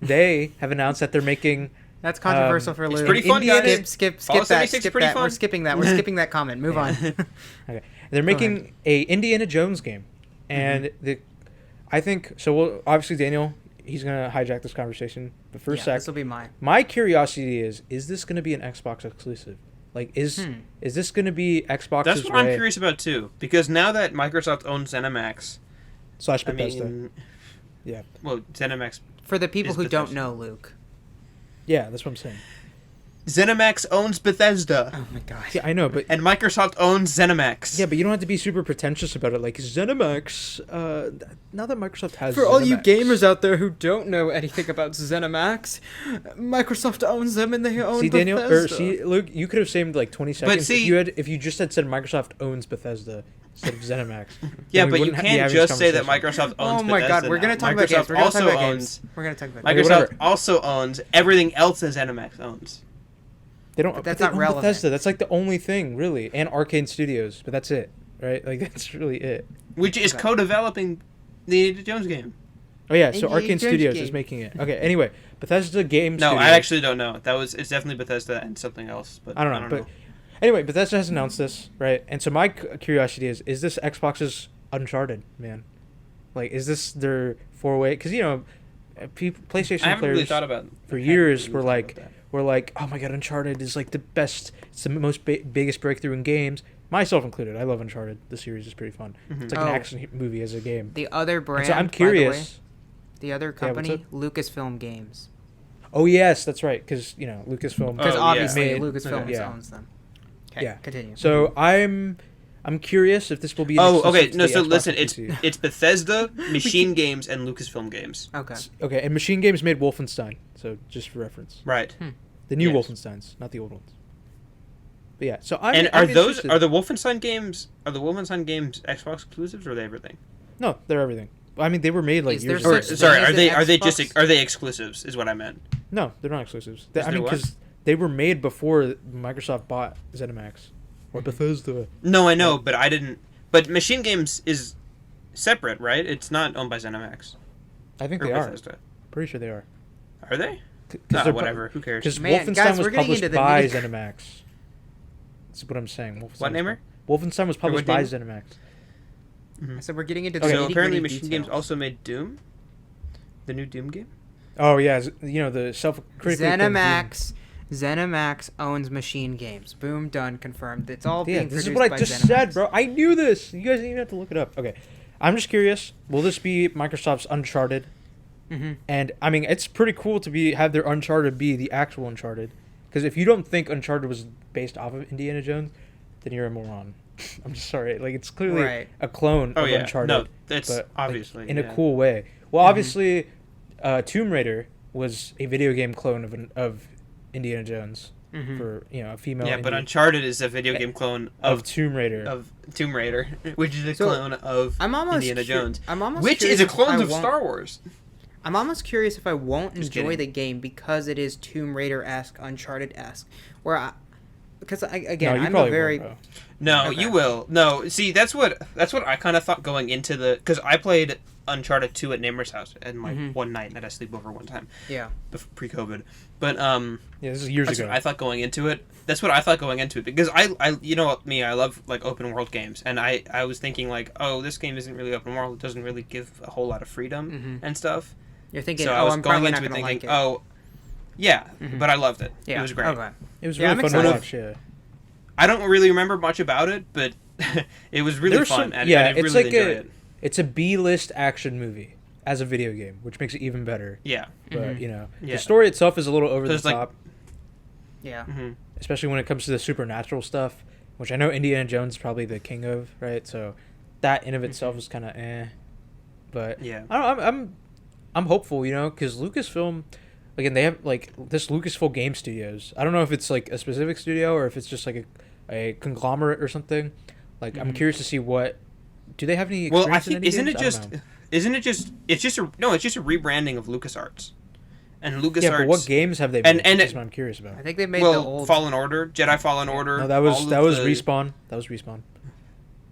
they have announced that they're making. That's controversial for it's Luke. pretty fun, guys. Skip Fallout that. 76 Skip pretty that. fun. We're skipping that. We're skipping that comment. Move on. Okay, they're making a Indiana Jones game, and I think so. Well, obviously Daniel, he's gonna hijack this conversation. But for a sec, this will be mine. My curiosity is this gonna be an Xbox exclusive? Like, is this gonna be Xbox's That's what I'm curious about too, because now that Microsoft owns ZeniMax, / Bethesda. Yeah. Well, ZeniMax. For the people who Bethesda. don't know, Luke. Yeah, that's what I'm saying. ZeniMax owns Bethesda. Oh my god. Yeah, I know, but And Microsoft owns ZeniMax. yeah, but you don't have to be super pretentious about it. Like ZeniMax, now that Microsoft has For all you ZeniMax- gamers out there who don't know anything about ZeniMax, Microsoft owns them and they own Daniel, Bethesda. Luke, you could have saved like 20 seconds see- if you just said Microsoft owns Bethesda instead of ZeniMax. Yeah, Then we but you wouldn't be can't having this just say that conversation. Microsoft owns Oh my Bethesda god, we're gonna now. talk about games. Microsoft We're gonna talk also about owns. games. We're gonna talk about Okay, games. Microsoft whatever. also owns everything else that ZeniMax owns. They don't. But that's they not own relevant. Bethesda. That's like the only thing, really, and Arcane Studios. But that's it, right? Like that's really it. Which is Okay. co-developing the Indiana Jones game. Oh yeah, so Indiana Arcane Jones Studios game. is making it. Okay, anyway, Bethesda Game No, Studios. I actually don't know. It's definitely Bethesda and something else. But I don't know, but anyway, Bethesda has announced this, right? And so my curiosity is this Xbox's Uncharted, man? Like, is this their foray? Because PlayStation I haven't players really thought about for I haven't years really were thought like, about that. oh my god, Uncharted is like the best. It's the most biggest breakthrough in games, myself included. I love Uncharted. The series is pretty fun. It's like an Oh. action movie as a game. The other brand, And so I'm by the way, curious. the other what's company, Lucasfilm Games. Oh yes, that's right. Because Lucasfilm. Because Oh, yeah. obviously made- Lucasfilm yeah. owns them. Okay, Yeah. continue. So I'm curious if this will be. An Oh, exclusive okay. to No, the so Xbox listen, and PC. it's Bethesda, Machine Games, and Lucasfilm Games. Okay. Okay, and Machine Games made Wolfenstein, so just for reference, Right. the new Yes. Wolfensteins, not the old ones. But yeah, so I'm. And I'm are those interested. are the Wolfenstein games Xbox exclusives or are they everything? No, they're everything. I mean, they were made like Is there years Or ago. such- sorry, Is are it they Xbox? are they exclusives? Is what I meant. No, they're not exclusives. Is I there mean, what? because they were made before Microsoft bought ZeniMax or Bethesda. No, I know, but I didn't. But Machine Games is separate, right? It's not owned by ZeniMax I think or they are. Bethesda. Pretty sure they are. Are they? Because No, whatever. Who cares? Because Man, Wolfenstein guys, was we're getting published into the by nitty- ZeniMax. That's what I'm saying. Wolfenstein What, was- Namer? Wolfenstein was published what by game? ZeniMax. So we're getting into the So nitty-gritty apparently, Machine details. Games also made Doom, the new Doom game. Oh yeah, the self-critical. ZeniMax owns Machine Games. Boom, done, confirmed. It's all Yeah, being this is produced what I by just ZeniMax. said, bro. I knew this. You guys didn't even have to look it up. Okay, I'm just curious. Will this be Microsoft's Uncharted? Mm-hmm. And I mean, it's pretty cool to have their Uncharted be the actual Uncharted. Because if you don't think Uncharted was based off of Indiana Jones, then you're a moron. I'm just sorry. Like, it's clearly Right. a clone Oh of yeah, Uncharted. no, that's but, like, obviously in yeah. a cool way. Well, obviously, Tomb Raider was a video game clone of Indiana Jones Mhm. for a female. Yeah, but indie- Uncharted is a video game clone of Tomb Raider. of Tomb Raider, which is a So, clone of I'm almost Indiana Jones, I'm almost which curious is a if clone I of won't- Star Wars. I'm almost curious if I won't Just enjoy kidding. the game because it is Tomb Raider-esque, Uncharted-esque. Because No, again, you I'm a probably very won't, bro. No, Okay. you will. No, see, that's what I kind of thought going into because I played Uncharted 2 at Naimur's house and like one night and had a sleepover one time yeah. pre-COVID. But Yeah, this is years that's ago. what I thought going into it. That's what I thought going into it because I you know me, I love like open world games and I was thinking like, oh, this game isn't really open world. It doesn't really give a whole lot of freedom and stuff. You're thinking, So I oh, was I'm going probably not into going it to thinking, like it. oh, yeah, but I loved it. yeah. It was great. Okay. It was Yeah, really I'm fun to excited. watch. Yeah. I don't really remember much about it, but it was really There was fun. some- and yeah, I it's really like enjoyed a- it. It's a B-list action movie as a video game, which makes it even better. Yeah. But Yeah. the story itself is a little over There's, the like- top, Yeah. hmm especially when it comes to the supernatural stuff, which I know Indiana Jones is probably the king of, right? So that in of itself is kind of eh. But Yeah. I don't, I'm hopeful, because Lucasfilm, again, they have like this Lucasfilm Game Studios. I don't know if it's like a specific studio or if it's just like a conglomerate or something. Like I'm curious to see what do they have any experience Well, I think in any isn't games? it I don't just know. it's just a rebranding of LucasArts, and LucasArts. Yeah, but what games have they And- made? and That's it- what I'm curious about. I think they made the old. Fallen Order, Jedi Fallen Order. No, that all was of that was the- Respawn. That was Respawn.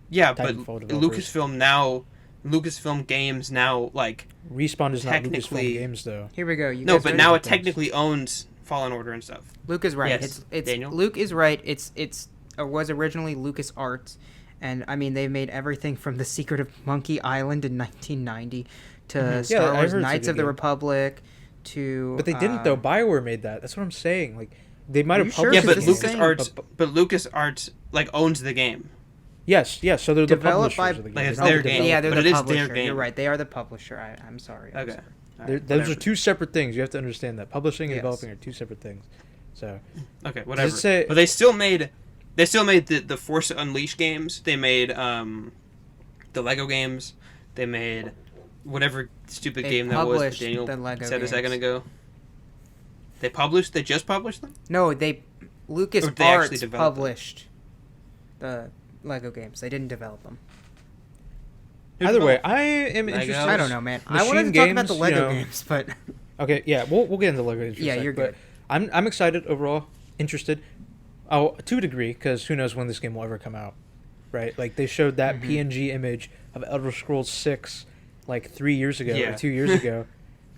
Yeah, but Titanfall developers. Lucasfilm now Lucasfilm Games now like Respawn is not technically- Lucasfilm Games though. Here we go. You no, guys but ready? now it Things. technically owns Fallen Order and stuff. Luke is right. Yes, It's Daniel? Luke is right. It was originally LucasArts, and I mean they made everything from The Secret of Monkey Island in 1990 to Star Yeah, I Wars heard it's a Knights good of the game. Republic to. But they didn't though. BioWare made that. That's what I'm saying. Like they might Are have you sure? Yeah, published but It's the same. LucasArts like owns the game. Yes, so they're the Developed publishers by- of the game. Like, They're it's not their the game. developer. Yeah, they're But the it is their publisher. game. You're right. They are the publisher. I'm sorry. Okay. sorry. Those are two separate things. You have to understand that publishing and Yes. developing are two separate things. So Okay, whatever. Just say- But they still made the Force Unleashed games. They made the Lego games. They made whatever stupid They game that was that published Daniel the Lego said a second games. ago. They just published them? No, Or they actually LucasArts developed them? published the Lego games. They didn't develop them. either way, I am Legos? interested. I don't know, man. I wanted to Machine talk about the games, Lego you know. games, but Okay, yeah, we'll get into Lego games. For a Yeah, sec, you're but good. I'm excited overall, interested. Oh, to a degree, because who knows when this game will ever come out, right? Like they showed that PNG image of Elder Scrolls 6 like 3 years ago Yeah. or 2 years ago.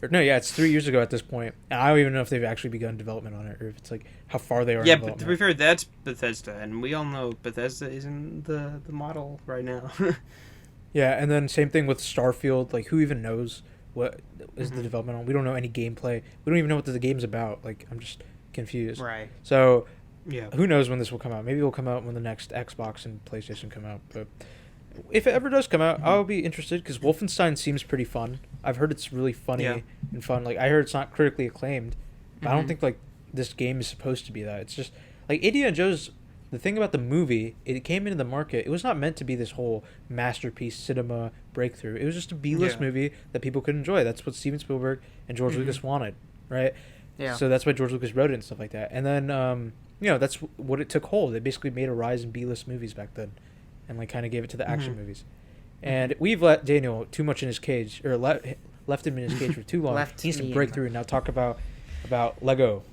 Or, no, yeah, it's 3 years ago at this point, and I don't even know if they've actually begun development on it or if it's like how far they are. Yeah, in but to development. be fair, that's Bethesda, and we all know Bethesda isn't the model right now. Yeah, and then same thing with Starfield. Like, who even knows what is the development on? We don't know any gameplay. We don't even know what the game's about. Like, I'm just confused. right. So, Yeah. who knows when this will come out? Maybe it will come out when the next Xbox and PlayStation come out. But if it ever does come out, I'll be interested because Wolfenstein seems pretty fun. I've heard it's really funny Yeah. and fun. Like, I heard it's not critically acclaimed, but I don't Mhm. think like this game is supposed to be that. It's just like Indiana Jones. The thing about the movie, it came into the market. It was not meant to be this whole masterpiece cinema breakthrough. It was just a B-list Yeah. movie that people could enjoy. That's what Steven Spielberg and George Lucas wanted, right? Yeah. So that's why George Lucas wrote it and stuff like that. And then, that's what it took hold. It basically made a rise in B-list movies back then, and like kind of gave it to the action movies. And we've let Daniel too much in his cage, or left him in his cage for too long. Left He needs to me break in through and now talk about Lego.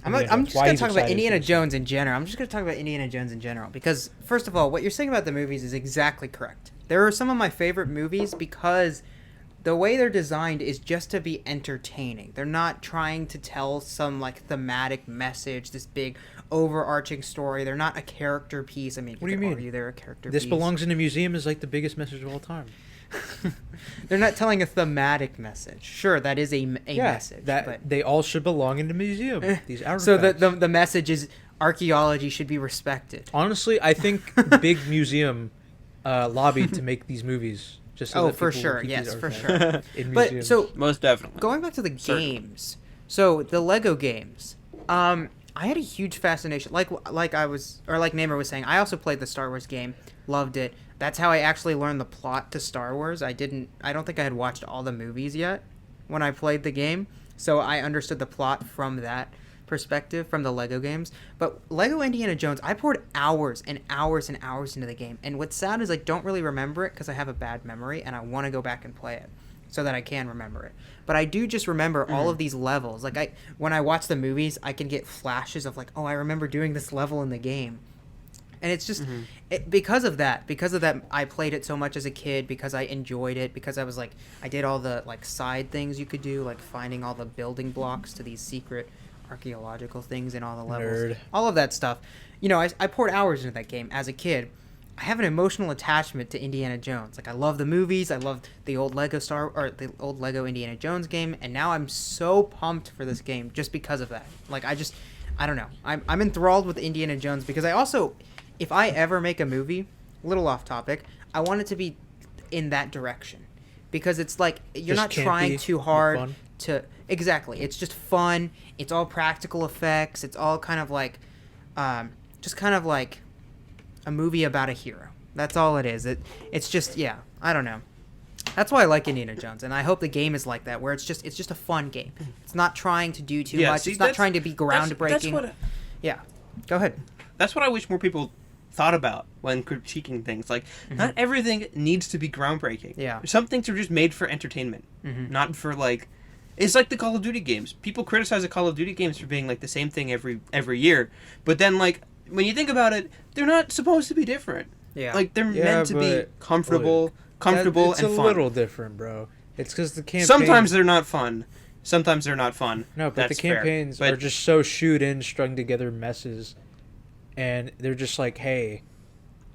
I'm Indiana just Jones. Why going to he's talk about excited Indiana for this. Jones in general. I'm just going to talk about Indiana Jones in general because, first of all, what you're saying about the movies is exactly correct. There are some of my favorite movies because the way they're designed is just to be entertaining. They're not trying to tell some, like, thematic message, this big overarching story. They're not a character piece. I mean, What do you could mean? argue they're a character This piece. belongs in a museum is like the biggest message of all time. They're not telling a thematic message. Sure, that is a message. that but they all should belong in a museum. These artifacts. so the message is archaeology should be respected. Honestly, I think big museum lobbied to make these movies. Just so Oh, that for people will sure. keep Yes, these for artifacts sure. in But museums. so Most definitely. going back to the Certainly. games. So the Lego games. I had a huge fascination, like Naimur was saying. I also played the Star Wars game, loved it. That's how I actually learned the plot to Star Wars. I don't think I had watched all the movies yet when I played the game, so I understood the plot from that perspective from the Lego games. But Lego Indiana Jones, I poured hours and hours and hours into the game, and what's sad is I don't really remember it because I have a bad memory and I want to go back and play it so that I can remember it. But I do just remember all of these levels. Like when I watch the movies, I can get flashes of like, oh, I remember doing this level in the game. And it's just because of that, I played it so much as a kid because I enjoyed it, because I was like, I did all the like side things you could do, like finding all the building blocks to these secret archaeological things in all the levels. Nerd. All of that stuff. You know, I poured hours into that game as a kid. I have an emotional attachment to Indiana Jones. Like I love the movies, I love the old the old Lego Indiana Jones game, and now I'm so pumped for this game just because of that. Like I don't know. I'm enthralled with Indiana Jones because I also, if I ever make a movie, a little off topic, I want it to be in that direction. Because it's like you're Just not trying campy, too and hard fun. to exactly. It's just fun. It's all practical effects. It's all kind of like just kind of like a movie about a hero. That's all it is. It's just, yeah, I don't know. That's why I like Indiana Jones, and I hope the game is like that, where it's just a fun game. It's not trying to do too much. See, It's not trying to be groundbreaking. That's what, Yeah, go ahead. that's what I wish more people thought about when critiquing things. Like, not everything needs to be groundbreaking. Yeah. Some things are just made for entertainment, not for, like... It's like the Call of Duty games. People criticize the Call of Duty games for being, like, the same thing every year. But then, like, when you think about it, they're not supposed to be different. Yeah. Like, they're Yeah, meant to be but- comfortable, comfortable it's and a fun. little different, bro. It's because the campaign. Sometimes they're not fun. No, but That's the campaigns fair. are just so shoot in, strung together messes, and they're just like, hey,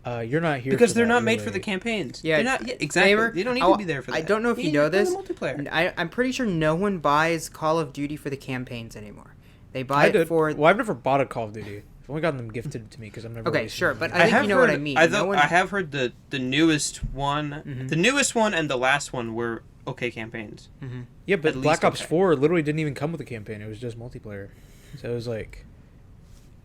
you're not here because for they're that, not made really. for the campaigns. Yeah, they're not, exactly. Naimur, They don't need to be there for that. I don't know if They you need know to play this. the multiplayer. I'm pretty sure no one buys Call of Duty for the campaigns anymore. They buy it for. Well, I've never bought a Call of Duty. I've only gotten them gifted to me because I've never. Okay, really seen sure, them. but I think you know what I mean. I have heard the newest one, the newest one and the last one were okay campaigns. Mm-hmm. Yeah, but At Black least Ops okay. 4 literally didn't even come with a campaign. It was just multiplayer. So it was like,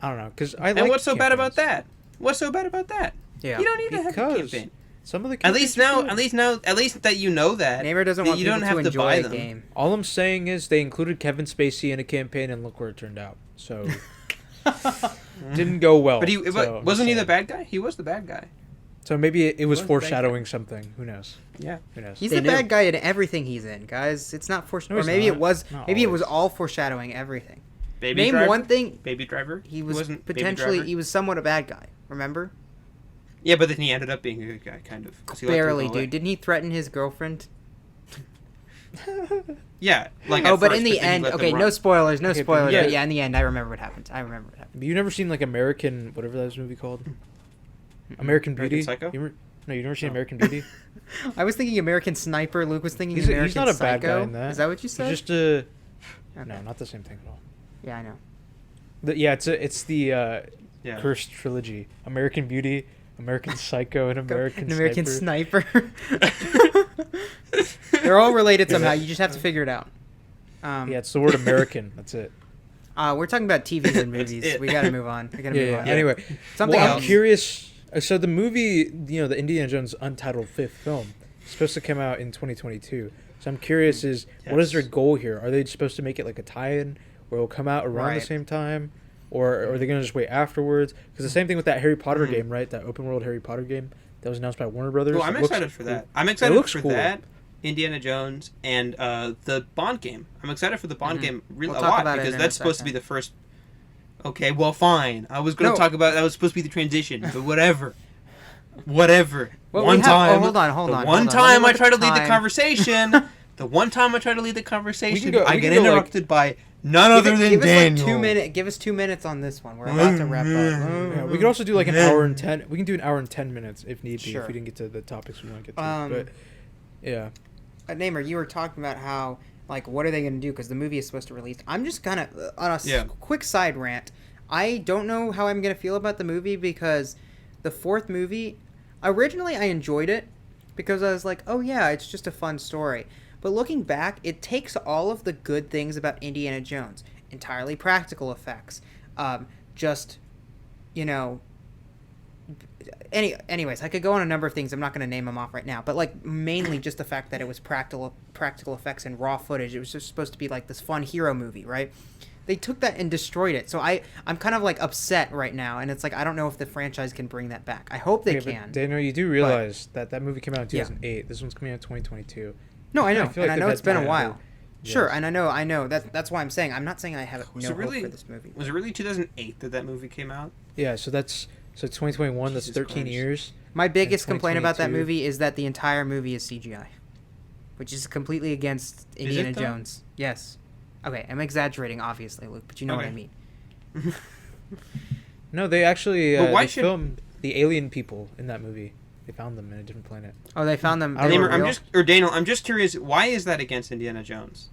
I don't know, because I like. And what's so bad campaigns. about that? What's so bad about that? Yeah. You don't need to have a Because campaign. some of the At campaigns least are now, good. at least that you know that. Naimur doesn't that want you people don't have to to buy enjoy a them. game. All I'm saying is they included Kevin Spacey in a campaign, and look where it turned out. So didn't go well. But so I'm wasn't he just the bad guy? He was the bad guy. So maybe it was was the bad foreshadowing something. Who knows? Yeah. Who knows? He's They the knew. bad guy in everything he's in, guys. It's not No, or he's maybe not. it was. Not Maybe it was always. all foreshadowing everything. Baby Name Driver? one thing. Baby Driver. He was wasn't Baby potentially. Driver? He was somewhat a bad guy. Remember? Yeah, but then he ended up being a good guy, kind of. 'cause he let them Barely, go away. dude. Didn't he threaten his girlfriend? Yeah, like. Oh, at but first, in the then he end, let them okay, run. no spoilers, no Okay, but spoilers. yeah. But yeah, in the end, I remember what happened. You never seen like American whatever that was movie called? American Beauty. Psycho? You never seen No. American Beauty? I was thinking American Sniper. Luke was thinking He's American not a Psycho. bad guy in that. Is that what you He's said? just a. Okay. No, not the same thing at all. Yeah, I know. It's the Yeah. cursed trilogy: American Beauty, American Psycho, and American Sniper. They're all related somehow. You just have to figure it out. Yeah, it's the word American. That's it. We're talking about TVs and That's movies. it. We gotta move on. Yeah. Anyway, Something well, else. I'm curious. So the movie, the Indiana Jones Untitled Fifth film, is supposed to come out in 2022. So I'm curious: what is their goal here? Are they supposed to make it like a tie-in, where it'll come out around Right. the same time, or are they gonna just wait afterwards? Because the same thing with that Harry Potter Mhm. game, right? That open world Harry Potter game that was announced by Warner Brothers. Well, I'm It looks excited for cool. that. I'm It excited looks for cool. that. Indiana Jones and the Bond game. I'm excited for the Bond Mhm. game really We'll a talk lot about it because in a that's supposed to be second. the first. Okay, well, fine. I was going to No. talk about that was supposed to be the transition, but whatever. Whatever. Well, one we have- time. hold on. The Hold one on. time Let I me try to look at lead the time. conversation. The one time I try to lead the conversation, go- I we get can go, like- interrupted by none other than give us Daniel. like 2 minutes. Give us 2 minutes on this one. We're about to wrap up. Yeah, we could also do like an hour and 10. We can do an hour and 10 minutes if need be. Sure. If we didn't get to the topics we want to get to. Um, But yeah, Namer, you were talking about how, like, what are they going to do? Because the movie is supposed to release. I'm just kind of, on a Yeah. quick side rant, I don't know how I'm going to feel about the movie because the fourth movie, originally I enjoyed it because I was like, oh yeah, it's just a fun story. But looking back, it takes all of the good things about Indiana Jones, entirely practical effects, just, anyways, I could go on a number of things. I'm not going to name them off right now, but like mainly just the fact that it was practical effects and raw footage. It was just supposed to be like this fun hero movie, right? They took that and destroyed it. So I'm kind of like upset right now, and it's like I don't know if the franchise can bring that back. I hope they Okay, can. But Daniel, you do realize that movie came out in Yeah. 2008. This one's coming out in 2022. No, I know, I feel and like I they've know had it's been a time. while. Sure, Yes. and I know. That's why I'm saying I'm not saying I have Was no it hope really- for this movie. Was it really 2008 that movie came out? Yeah, so 2021. That's Jesus 13 Christ. years. My biggest complaint about that 2022. movie is that the entire movie is CGI, which is completely against it, Indiana though? Jones. Yes. Okay, I'm exaggerating, obviously, Luke, but you know what I Okay. mean. No, they actually But why they should- filmed the alien people in that movie. They found them in a different planet. Oh, they found them. I don't Namer, know. Daniel, I'm just curious. Why is that against Indiana Jones?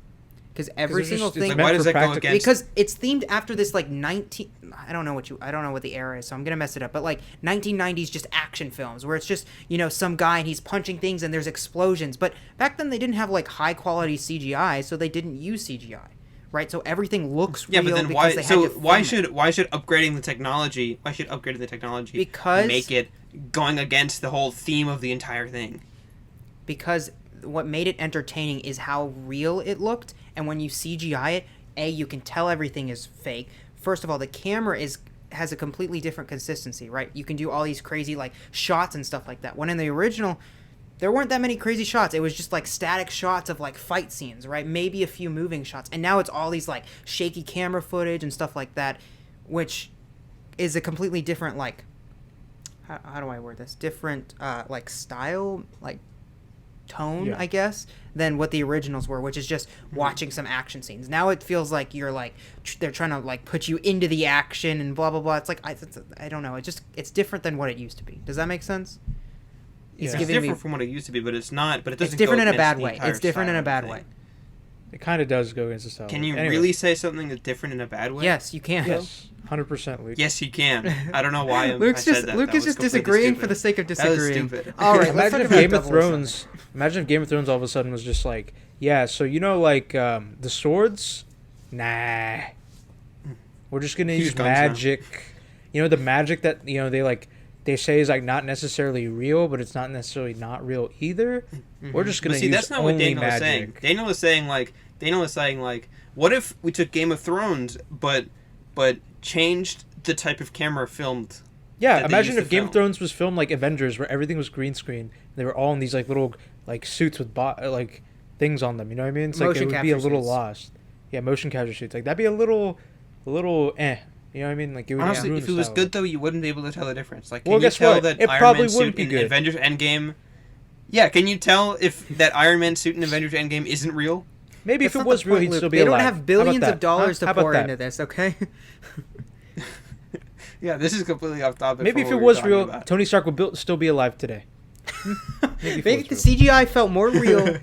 because every 'Cause it's single just- it's thing. meant Why does for that go practical- against? Because it's themed after this like 19. I don't know what the era is, so I'm gonna mess it up. But like 1990s just action films where it's just some guy and he's punching things and there's explosions. But back then they didn't have like high quality CGI, so they didn't use CGI, right? So everything looks Yeah, real but then because why? they had So to why film it. should upgrading the technology? Why should upgrading the technology Because- make it going against the whole theme of the entire thing? Because what made it entertaining is how real it looked, and when you CGI it, you can tell everything is fake. First of all, the camera has a completely different consistency, right? You can do all these crazy like shots and stuff like that. When in the original, there weren't that many crazy shots. It was just like static shots of like fight scenes, right? Maybe a few moving shots. And now it's all these like shaky camera footage and stuff like that, which is a completely different like how do I word this? Different like style, like tone, I guess, than what the originals were, which is just watching some action scenes. Now it feels like you're like they're trying to like put you into the action and blah blah blah. It's like I don't know. It's different than what it used to be. Does that make sense? It's different from what it used to be, but it's not. But it doesn't. It's different go in a bad against way. the It's different in a entire bad way. It kind of does go against the style. Can you really say something that's different in a bad way? Yes, you can. Yes, 100%, Luke. Yes, you can. I don't know why. Luke is just disagreeing for the sake of disagreeing. All right, imagine if Game of Thrones. Imagine if Game of Thrones all of a sudden was just like, yeah. So like the swords, nah. We're just gonna use magic. The magic that they say is like not necessarily real, but it's not necessarily not real either. We're just gonna use that's not only what Daniel magic. is saying. Daniel is saying like, what if we took Game of Thrones, but changed the type of camera filmed? Yeah, imagine if Game of Thrones was filmed like Avengers, where everything was green screen. They were all in these like little like suits with like things on them. You know what I mean? It's like it would be a little lost. Yeah, motion capture suits. Like that'd be a little eh. You know what I mean? Like it would honestly, ruin if it was style. good though, you wouldn't be able to tell the difference. Like, well, can you guess tell what? that It Iron probably Man wouldn't suit be in good. Avengers Endgame? Yeah, can you tell if that Iron Man suit in Avengers Endgame isn't real? Maybe if it was real, he'd still be alive. They alive. don't have billions of dollars to pour that? into this, okay? Yeah, this is completely off topic. Maybe if it was real, Tony Stark would still be alive today. Maybe if the CGI felt more real.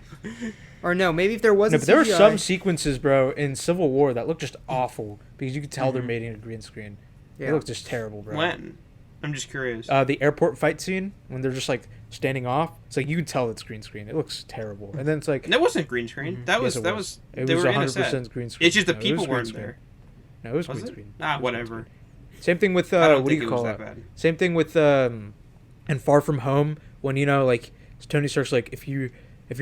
Or no, maybe if there wasn't but there were CGI. some sequences, bro, in Civil War that looked just awful because you could tell they're made in a green screen. Yeah. It looked just terrible, bro. When? I'm just curious. The airport fight scene when they're just like standing off. It's like you can tell it's green screen. It looks terrible. And then it's like that wasn't green screen. That was it was. It they was were 100% green screen. It's just the No, people weren't there. No, it was Was green it? screen. Whatever. Same thing with I don't what do think you it was call that it? bad. Same thing with and Far From Home when like Tony Stark's like if you're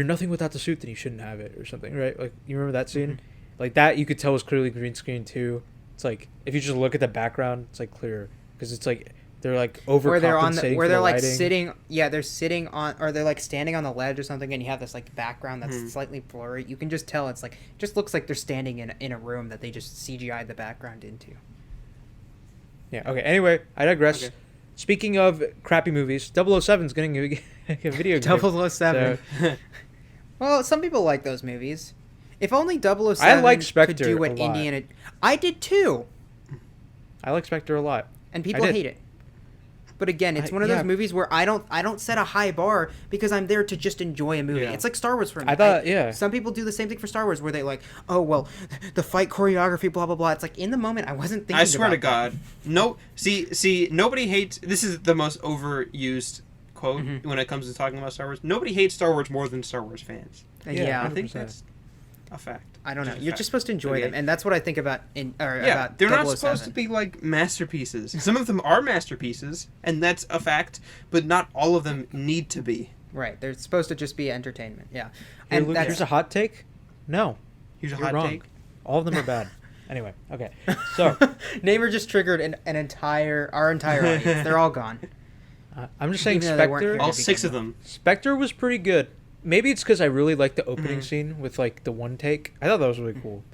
nothing without the suit then you shouldn't have it or something, right? Like you remember that scene? Like that you could tell was clearly green screen too. It's like if you just look at the background, it's like clear because it's like they're like overcompensating where they're like lighting. sitting. Yeah, they're sitting on, or they're like standing on the ledge or something, and you have this like background that's slightly blurry. You can just tell it's like it just looks like they're standing in a room that they just CGI'd the background into. Yeah. Okay. Anyway, I digress. Okay. Speaking of crappy movies, 007's getting a video game. 007. So, well, some people like those movies. If only 007 I like could Spectre do a what lot. Indiana. I did too, I like Spectre a lot. and people hate it. But again, it's one of those movies where I don't set a high bar because I'm there to just enjoy a movie. Yeah. It's like Star Wars for me. I thought, Some people do the same thing for Star Wars where they like, oh well, the fight choreography, blah blah blah. It's like in the moment I wasn't thinking. I swear to about God, no. See, nobody hates. This is the most overused quote when it comes to talking about Star Wars. Nobody hates Star Wars more than Star Wars fans. that. Yeah, I think 100%. that's a fact. I don't know. Just a You're fact. just supposed to enjoy them, and that's what I think about about they're not 007. supposed to be like masterpieces. Some of them are masterpieces, and that's a fact. But not all of them need to be. Right. They're supposed to just be entertainment. Yeah. Hey, And Luke, that's here's a hot take. No, Here's a you're hot wrong. take. All of them are bad. Anyway, okay. So Naimur just triggered our entire audience. They're all gone. I'm just saying Even though they weren't Spectre. here. All 6 of them. Spectre was pretty good. Maybe it's because I really liked the opening scene with like the one take. I thought that was really cool.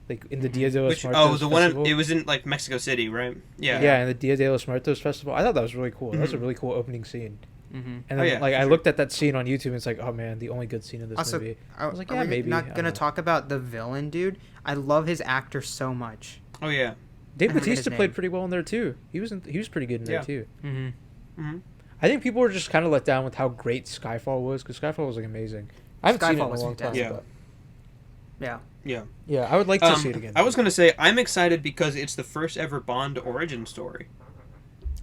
Like in the Dia de los Muertos the one festival. it was in like Mexico City, right? Yeah. Yeah, in the Dia de los Muertos festival. I thought that was really cool. That was a really cool opening scene. Mm-hmm. And then, yeah, like for I sure. looked at that scene on YouTube and it's like, oh man, the only good scene in this Also, movie. I was like, are yeah, we maybe. I not don't gonna know. talk about the villain, dude. I love his actor so much. Oh yeah. Dave I forget his Bautista name. played pretty well in there too. He was pretty good in there Yeah. too. Mm-hmm. I think people were just kind of let down with how great Skyfall was because Skyfall was like amazing. I haven't seen it Skyfall in a was long time. fantastic. Yeah. But Yeah. Yeah. yeah, I would like to see it again. I was gonna say I'm excited because it's the first ever Bond origin story,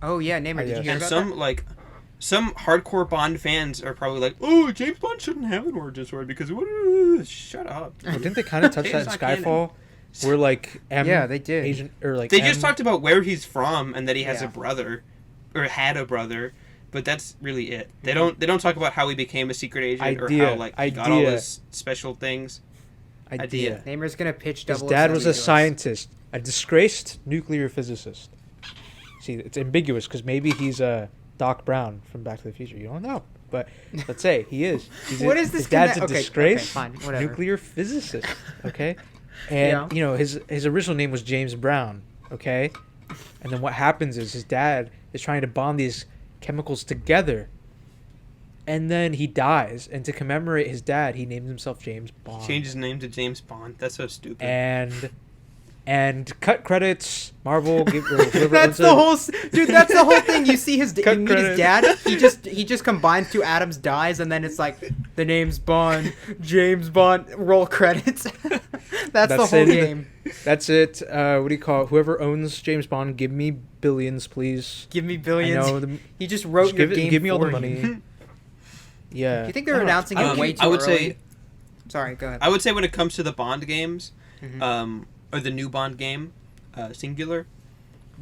Oh yeah, Naimur, did you guess. hear and about some hardcore Bond fans are probably like, "Oh, James Bond shouldn't have an origin story because shut up." Well, didn't they kind of touch that in It's not canon. Skyfall? Where like M Yeah, they did. Agent or like They M, just talked about where he's from and that he has Yeah. a brother, or had a brother, but that's really it. They don't talk about how he became a secret agent or how like he got all Idea. his special things. idea. that? Naimur's gonna pitch His 007 dad was to a us. scientist, a disgraced nuclear physicist. See, it's ambiguous because maybe he's Doc Brown from Back to the Future. You don't know, but let's say he is. What is this His dad's a connect- okay, disgraced fine, whatever. nuclear physicist. Okay, and Yeah. his original name was James Brown. Okay, and then what happens is his dad is trying to bond these chemicals together, and then he dies, and to commemorate his dad, he names himself James Bond. Changed his name to James Bond. That's so stupid. And cut credits, Marvel. That's the whole, dude. That's the whole thing. You see his, you meet his dad. He just combines two atoms, dies, and then it's like the name's Bond, James Bond. Roll credits. That's the whole game. That's it. What do you call it? Whoever owns James Bond, give me billions, please. Give me billions. I know he just wrote your game. Give me all the for money. you. Yeah. Do you think they're announcing it way too I would early? say. Sorry, go ahead. I would say when it comes to the Bond games, or the new Bond game, singular,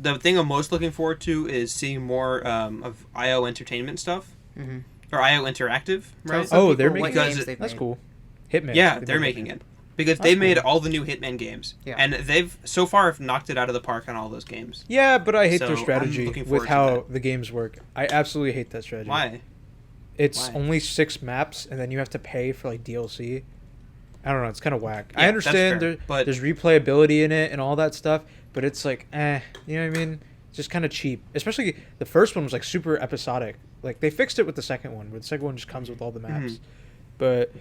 the thing I'm most looking forward to is seeing more of IO Entertainment stuff, or IO Interactive, right? Oh, they're making that's cool. Hitman. Yeah, they're making it because they made all the new Hitman games, and they've so far knocked it out of the park on all those games. Yeah, but I hate So their strategy I'm looking with forward to how that. the games work. I absolutely hate that strategy. Why? It's Why? only 6 maps, and then you have to pay for like DLC. I don't know. It's kind of whack. Yeah, I understand that's fair, but there's replayability in it and all that stuff, but it's like, you know what I mean? It's just kind of cheap. Especially the first one was like super episodic. Like they fixed it with the second one, where the second one just comes with all the maps. But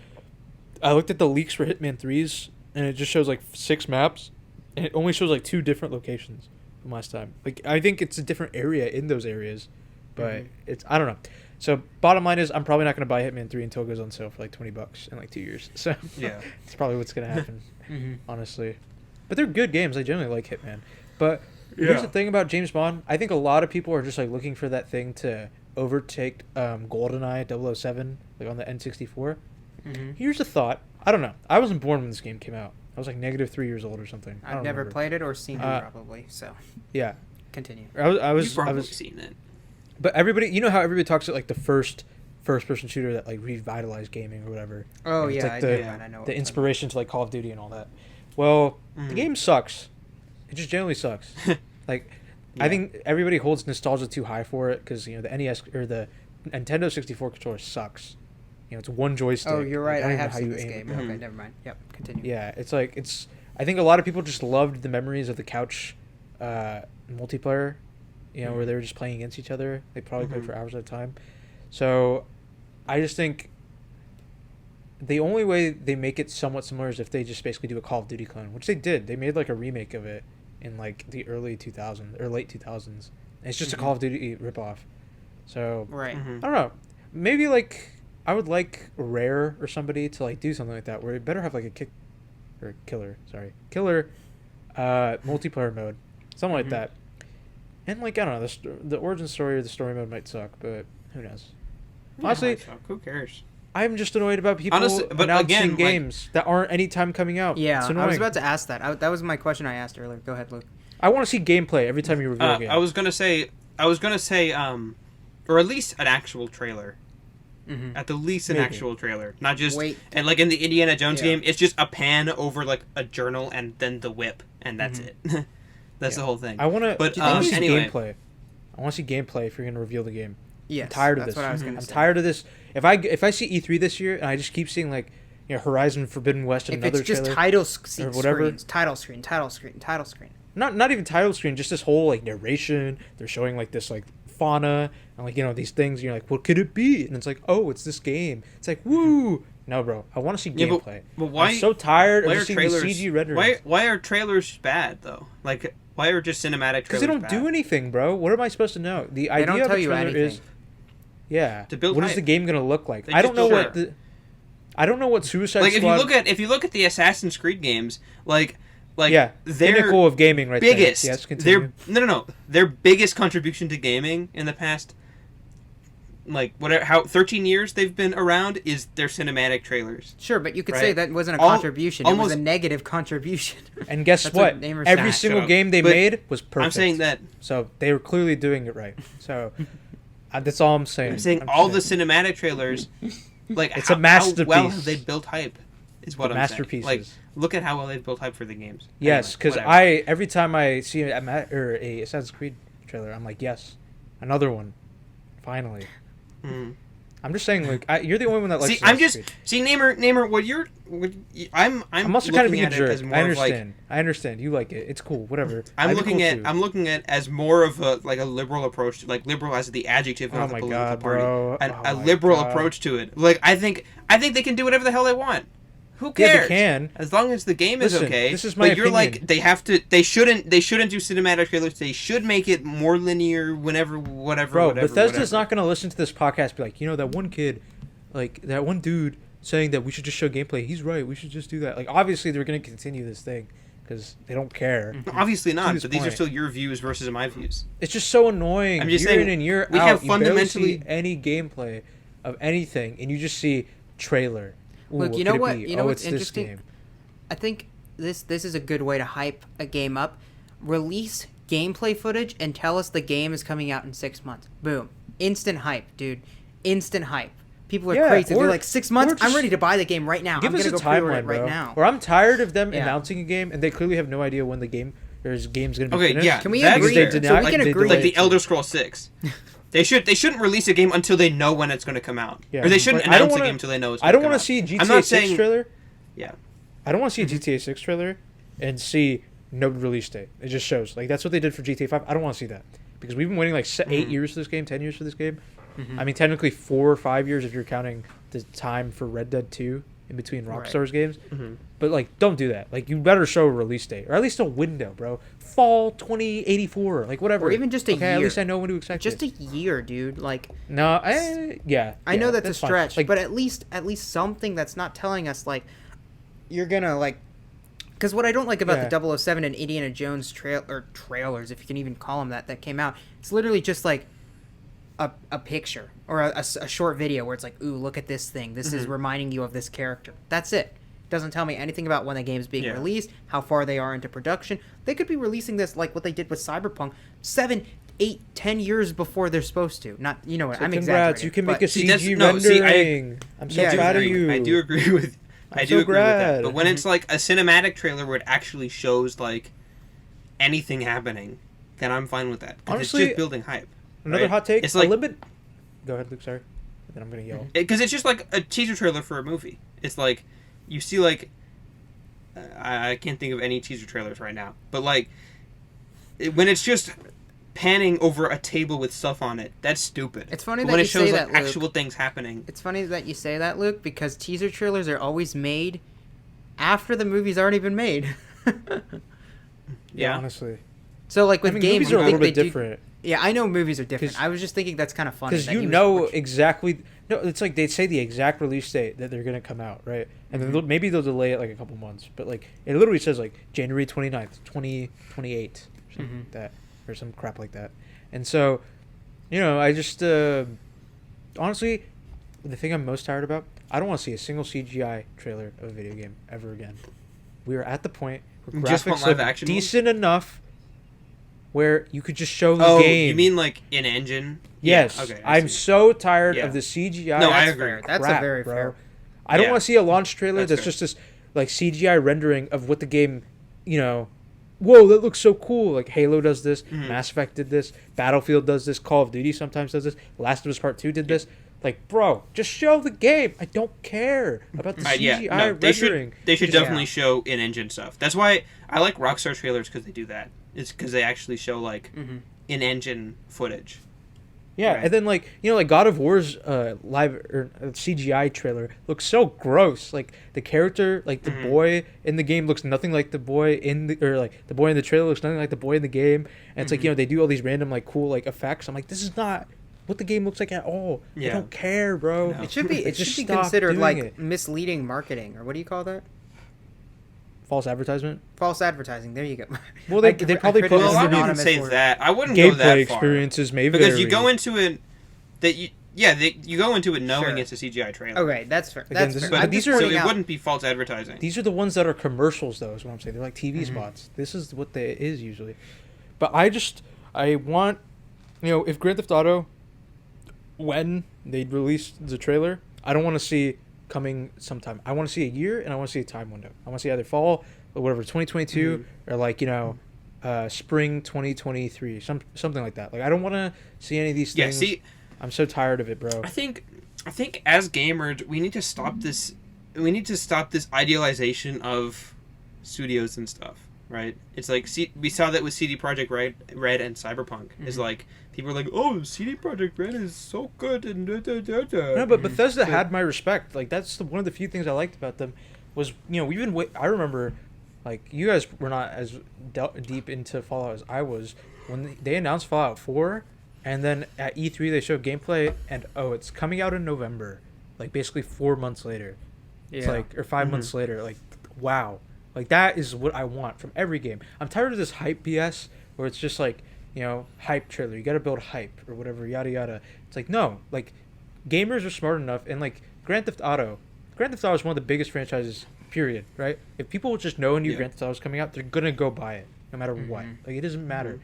I looked at the leaks for Hitman 3's, and it just shows like 6 maps, and it only shows like 2 different locations from last time. Like I think it's a different area in those areas, but it's, I don't know. So bottom line is, I'm probably not going to buy Hitman 3 until it goes on sale for like $20 in like 2 years. So Yeah, it's probably what's going to happen, honestly. But they're good games. I generally like Hitman. But here's the thing about James Bond. I think a lot of people are just like looking for that thing to overtake GoldenEye 007, like on the N64. Here's a thought. I don't know. I wasn't born when this game came out. I was like -3 years old or something. I've never played it or seen it probably. So yeah, continue. I was You've probably seen it. But everybody, you know how everybody talks about like the first-person shooter that like revitalized gaming or whatever. Oh it's yeah, like I know. The inspiration to like Call of Duty and all that. Well, the game sucks. It just generally sucks. Like, I think everybody holds nostalgia too high for it because the NES or the Nintendo 64 controller sucks. It's one joystick. Oh, you're right. Like, I have seen this game. Okay, never mind. Yep, continue. Yeah, it's. I think a lot of people just loved the memories of the couch multiplayer. Where they were just playing against each other. They probably played for hours at a time. So, I just think the only way they make it somewhat similar is if they just basically do a Call of Duty clone, which they did. They made like a remake of it in like the early 2000s or late 2000s. And it's just a Call of Duty ripoff. So, right. I don't know. Maybe like I would like Rare or somebody to like do something like that where it better have like a killer multiplayer mode, something like that. And like I don't know, the origin story or the story mode might suck, but who knows? Honestly, who cares? I'm just annoyed about people announcing games that aren't anytime coming out. Yeah, it's annoying. I was about to ask that. That was my question I asked earlier. Go ahead, Luke. I want to see gameplay every time you review a game. I was gonna say, or at least an actual trailer. At the least, an actual trailer, not just and like in the Indiana Jones game, it's just a pan over like a journal and then the whip, and that's it. That's the whole thing. I want to see anyway. gameplay. I want to see gameplay if you're going to reveal the game. Yes, I'm tired of this. That's what I was going to say. I'm tired of this. If I see E3 this year and I just keep seeing like Horizon Forbidden West and another trailer, if it's just title screens, title screen. Not even title screen, just this whole like narration. They're showing like this like fauna and like these things. And you're like, what could it be? And it's like, oh, it's this game. It's like, woo. No, bro. I want to see gameplay. But why? I'm so tired of seeing the CG renderings. Why are trailers bad though? Like, why are just cinematic trailers? Because they don't do anything, bro. What am I supposed to know? The idea don't of tell a you trailer anything. is, what hype. is the game gonna look like? They I don't know just I don't know what Suicide like Squad. if you look at the Assassin's Creed games, like yeah, pinnacle of gaming right biggest, there. Yes, continue. Their biggest contribution to gaming in the past, like how 13 years they've been around, is their cinematic trailers. Sure, but you could say that wasn't a contribution. It was a negative contribution. And guess what? Every single game they made was perfect. I'm saying that. So they were clearly doing it right. So that's all I'm saying. I'm saying the cinematic trailers, like it's a masterpiece. How well have they built hype? Is what I'm masterpieces. saying. Like, look at how well they've built hype for the games. Yes, because every time I see a Assassin's Creed trailer, I'm like, yes, another one, finally. I'm I'm just saying, like, you're the only one that likes. Naimur. I'm also kind of being a it jerk. as more I understand. You like it. It's cool. Whatever. I'm looking at as more of a liberal approach, like liberal as the adjective, not the political party. Bro. A liberal approach to it. Like I think they can do whatever the hell they want. Who cares? Yeah, they can. As long as the game is okay. This is my opinion. You're like they shouldn't do cinematic trailers. They should make it more linear whatever. Bro, Bethesda's not going to listen to this podcast and be like, that one kid, like that one dude saying that we should just show gameplay. He's right. We should just do that. Like obviously they're going to continue this thing because they don't care. Mm-hmm. Obviously not, but these are still your views versus my views. It's just so annoying. I'm just year saying, in and year we out, have you barely fundamentally see any gameplay of anything and you just see trailer. Ooh, Look, you know what? You know what's it's interesting? This game. I think this is a good way to hype a game up. Release gameplay footage and tell us the game is coming out in 6 months. Boom. Instant hype, dude. Instant hype. People are crazy. They're like, 6 months? I'm ready to buy the game right now. Give I'm us going a to go pre-order timeline, it right bro. now. Or I'm tired of them announcing a game and they clearly have no idea when the game's going to be finished. Yeah. Can we agree? So we can agree. Like the Elder Scrolls 6. They shouldn't release a game until they know when it's going to come out. Yeah. Or they shouldn't announce a game until they know it's going to come out. I don't want to see a GTA 6 trailer. Yeah. I don't want to see a GTA 6 trailer and see no release date. It just shows. Like, that's what they did for GTA 5. I don't want to see that. Because we've been waiting like 8 years for this game, 10 years for this game. I mean, technically 4 or 5 years if you're counting the time for Red Dead 2 in between Rockstar's games. But, like, don't do that. Like, you better show a release date. Or at least a window, bro. Fall 2084. Like, whatever. Or even just a year. At least I know when to expect Just a year, dude. Like... No, I know that's a stretch. Like, but at least something that's not telling us, like... You're gonna, like... Because what I don't like about the 007 and Indiana Jones trailers, if you can even call them that came out, it's literally just, like, a picture. Or a short video where it's like, ooh, look at this thing. This is reminding you of this character. That's it. Doesn't tell me anything about when the game's being released, how far they are into production. They could be releasing this like what they did with Cyberpunk 7, 8, 10 years before they're supposed to. Not, you know what, I'm exaggerating. You can make a CG rendering. I'm so proud of you. I do agree with that. But when it's like a cinematic trailer where it actually shows like anything happening, then I'm fine with that. Honestly, it's just building hype. Another hot take. It's like Go ahead, Luke. Sorry. Then I'm gonna yell. Because it's just like a teaser trailer for a movie. It's like you see like I can't think of any teaser trailers right now, but like when it's just panning over a table with stuff on it, that's stupid. It's funny but that when you it shows say like that, Luke. actual things happening. It's funny that you say that, Luke, because teaser trailers are always made after the movie's already been made. Yeah, honestly. So like with games, movies are a little bit different. Yeah, I know movies are different. I was just thinking that's kind of funny. Because you know exactly... No, it's like they say the exact release date that they're going to come out, right? And then maybe they'll delay it like a couple months. But like it literally says like January 29th, 2028 or something like that. Or some crap like that. And so, I just... honestly, the thing I'm most tired about, I don't want to see a single CGI trailer of a video game ever again. We are at the point where graphics look decent enough where you could just show the game. You mean like in engine? Yes. Yeah, okay, I'm so tired of the CGI. No, I agree. That's a very fair. I don't want to see a launch trailer that's just this like CGI rendering of what the game, whoa, that looks so cool. Like Halo does this, Mass Effect did this, Battlefield does this, Call of Duty sometimes does this, Last of Us Part 2 did this. Like, bro, just show the game. I don't care about the CGI rendering. They should definitely show in-engine stuff. That's why I like Rockstar trailers, because they do that. It's because they actually show like in-engine footage. Yeah, right. And then like God of War's live or CGI trailer looks so gross. Like the character, like the boy in the game looks nothing like the boy in the the boy in the trailer looks nothing like the boy in the game. And it's like they do all these random like cool like effects. I'm like, this is not what the game looks like at all. I don't care, bro. No. It should be considered like misleading marketing, or what do you call that? False advertisement. False advertising. There you go. Well, they probably put. Well, I wouldn't say that. I wouldn't go that far. Gameplay experiences maybe because you go into it you go into it knowing it's a CGI trailer. Okay, that's fair. That's fair. But it wouldn't be false advertising. These are the ones that are commercials, though. Is what I'm saying. They're like TV spots. This is what it is usually. But I want, if Grand Theft Auto, when they release the trailer, I don't want to see coming sometime. I want to see a year, and I want to see a time window. I want to see either fall or whatever 2022 or like spring 2023, something like that. Like I don't want to see any of these things. Yeah, see, I'm so tired of it, bro. I think I think as gamers, we need to stop this. We need to stop this idealization of studios and stuff. Right? It's like we saw that with CD Projekt Red and Cyberpunk. Is like people are like, oh, CD Projekt Red is so good and da, da, da, da. No, but Bethesda had my respect. Like that's one of the few things I liked about them was we've been. I remember, like you guys were not as deep into Fallout as I was when they announced Fallout 4, and then at E3 they showed gameplay, and it's coming out in November, like basically 4 months later. Yeah. It's like or 5 months later. Like wow. Like, that is what I want from every game. I'm tired of this hype BS where it's just like, hype trailer. You got to build hype or whatever, yada, yada. It's like, no. Like, gamers are smart enough. And, like, Grand Theft Auto is one of the biggest franchises, period, right? If people just know a new Grand Theft Auto is coming out, they're going to go buy it no matter what. Like, it doesn't matter.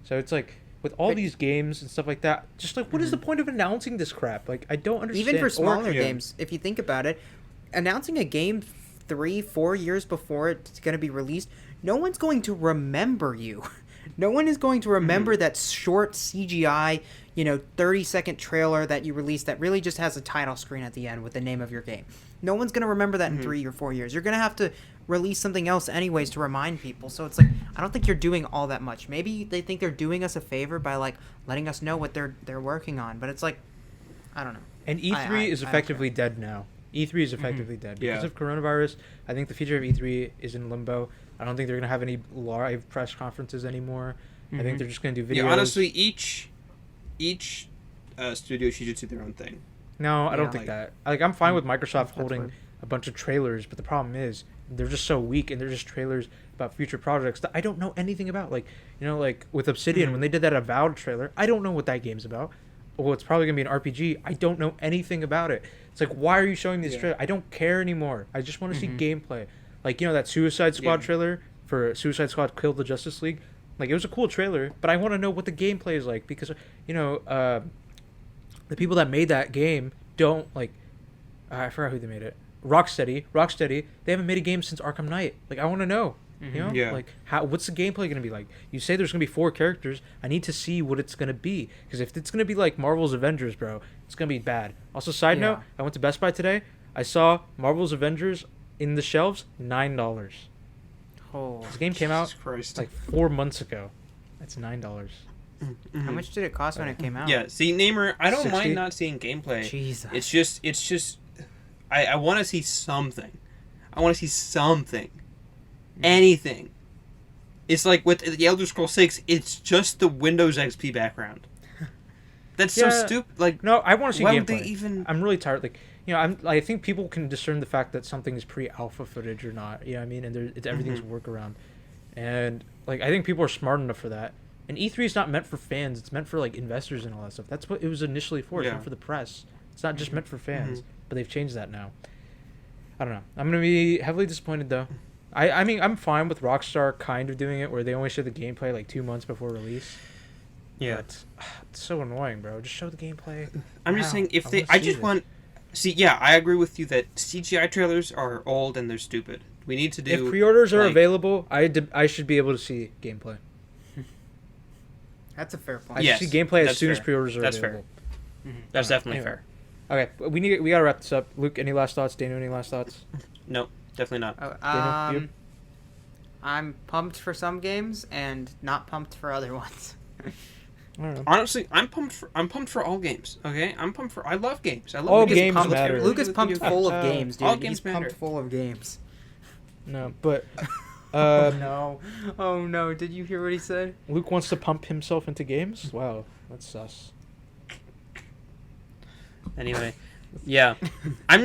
So it's like, with all these games and stuff like that, just like, what is the point of announcing this crap? Like, I don't understand. Even for smaller games, if you think about it, announcing a game 3-4 years before it's going to be released, no one's going to remember you. No one is going to remember that short CGI, 30-second trailer that you released that really just has a title screen at the end with the name of your game. No one's going to remember that in 3 or 4 years. You're going to have to release something else anyways to remind people. So it's like, I don't think you're doing all that much. Maybe they think they're doing us a favor by like letting us know what they're working on, but it's like, I don't know. And E3 is effectively dead now. E3 is effectively dead. Because of coronavirus, I think the future of E3 is in limbo. I don't think they're going to have any live press conferences anymore. I think they're just going to do videos. Yeah, honestly, each studio should just do their own thing. No, I don't think that. Like, I'm fine with Microsoft holding a bunch of trailers, but the problem is they're just so weak, and they're just trailers about future projects that I don't know anything about. Like, like with Obsidian, when they did that Avowed trailer, I don't know what that game's about. Well, it's probably going to be an RPG. I don't know anything about it. It's like, why are you showing these trailers? I don't care anymore. I just want to see gameplay. Like, that Suicide Squad trailer for Suicide Squad Killed the Justice League. Like, it was a cool trailer, but I want to know what the gameplay is like because, the people that made that game don't, like, I forgot who they made it. Rocksteady, they haven't made a game since Arkham Knight. Like, I want to know. Like what's the gameplay going to be like? You say there's going to be 4 characters. I need to see what it's going to be because if it's going to be like Marvel's Avengers, bro, it's going to be bad. Also, side note, I went to Best Buy today. I saw Marvel's Avengers in the shelves, $9. Oh, this game came out like 4 months ago. That's $9. How much did it cost when it came out? Yeah, see, Naimur, I don't 60? mind not seeing gameplay. Jesus. It's just I want to see something. Anything. It's like with the Elder Scrolls 6, it's just the Windows XP background. That's so stupid. Like, no, I want to see why gameplay. Would they even... I'm really tired. Like, I think people can discern the fact that something is pre-alpha footage or not. You know what I mean? And everything's a workaround. And like, I think people are smart enough for that. And E3 is not meant for fans. It's meant for like investors and all that stuff. That's what it was initially for. It's meant for the press. It's not just meant for fans. But they've changed that now. I don't know. I'm gonna be heavily disappointed though. I mean, I'm fine with Rockstar kind of doing it where they only show the gameplay like 2 months before release. Yeah. But it's so annoying, bro. Just show the gameplay. I'm just saying, I agree with you that CGI trailers are old and they're stupid. We need to do... If pre-orders are available, I should be able to see gameplay. That's a fair point. I should see gameplay as soon as pre-orders are available. Fair. That's definitely fair. Okay, we gotta wrap this up. Luke, any last thoughts? Daniel, any last thoughts? No, definitely not. Daniel, you? I'm pumped for some games and not pumped for other ones. Honestly, I'm pumped for all games. Okay, I love games. I love all games matter. Luke is pumped full of games, dude. All games He's pumped full of games. No, but no. Oh no! Did you hear what he said? Luke wants to pump himself into games. Wow, that's sus. Anyway, yeah, I'm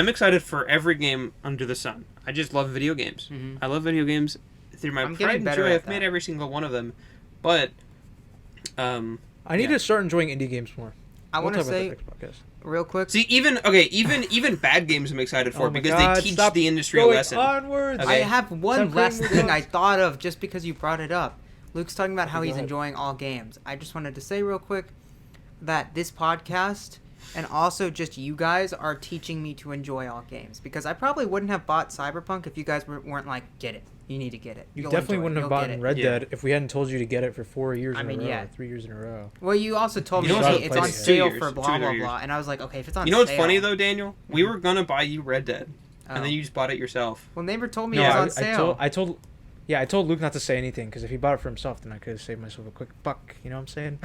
excited for every game under the sun. I just love video games. I love video games. Through my pride and joy, I've made every single one of them. But I need to start enjoying indie games more. I want to say real quick. See, even bad games I'm excited for because they teach the industry a lesson. Onwards. Okay. I have one last thing I thought of just because you brought it up. Luke's talking about how he's enjoying all games. I just wanted to say real quick that this podcast and also just you guys are teaching me to enjoy all games, because I probably wouldn't have bought Cyberpunk if you guys weren't like, get it. You need to get it. You You'll definitely enjoy wouldn't it. have You'll bought get it. Red Dead if we hadn't told you to get it for 4 years in a row, yeah. or 3 years in a row. Well, you also told me You know what's it's funny? on It's 2 sale years, for 2 blah or blah 3 years. blah, and I was like, okay, if it's on You know what's sale. funny though, Daniel? We were gonna buy you Red Dead, and then you just bought it yourself. Well, Naimur told me No, it was I on sale. I told Luke not to say anything, because if he bought it for himself, then I could have saved myself a quick buck. You know what I'm saying?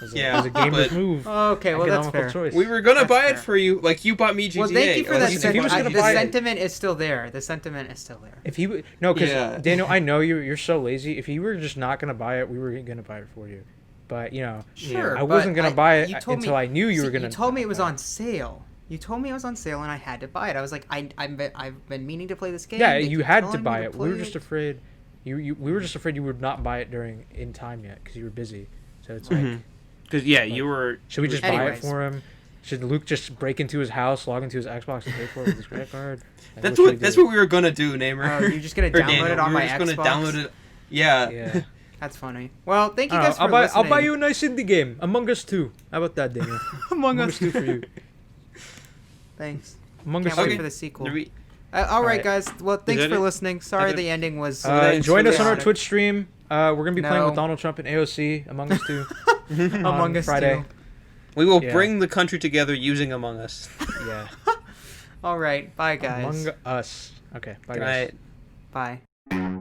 It was a gamer's but- move. Okay, well that's Economical fair. choice. We were gonna That's buy it fair. for you, like you bought me GTA. Well, thank you for that. if he was gonna The buy it- sentiment is still there. The sentiment is still there. If he no, because Yeah. Daniel, I know you're so lazy. If you were just not gonna buy it, we were gonna buy it for you. But Sure, I wasn't but gonna buy it you told until me- I knew you were See, gonna. You told me it was buy on sale. You told me it was on sale, and I had to buy it. I was like, I've been meaning to play this game. Yeah, They you keep had to telling me buy it. We were play just it. afraid. We were just afraid you would not buy it in time yet, because you were busy. So it's like, Because you were. should we just buy Anyways. it for him? Should Luke just break into his house, log into his Xbox, and pay for it with his credit card? Like, That's should we what do? we were gonna do, Namer. Oh, you're just gonna Or download Daniel, it on we were my just Xbox. gonna download it. Yeah. Yeah. That's funny. Well, thank you I guys don't know, for listening. I'll buy you a nice indie game, Among Us 2. How about that, Daniel? Among Us 2 for you. Thanks. Among Can't Us wait 2. for the sequel. Do we- All right, Alright. guys. Well, thanks that for it? listening. Sorry Is it- the ending was. Join us on our chaotic. Twitch stream. We're gonna be playing No. with Donald Trump and AOC, Among Us 2. Among on Us Friday. 2. We will Yeah. bring the country together using Among Us. Yeah. All right. Bye, guys. Among Us. Okay. Bye, Good guys. night. Bye.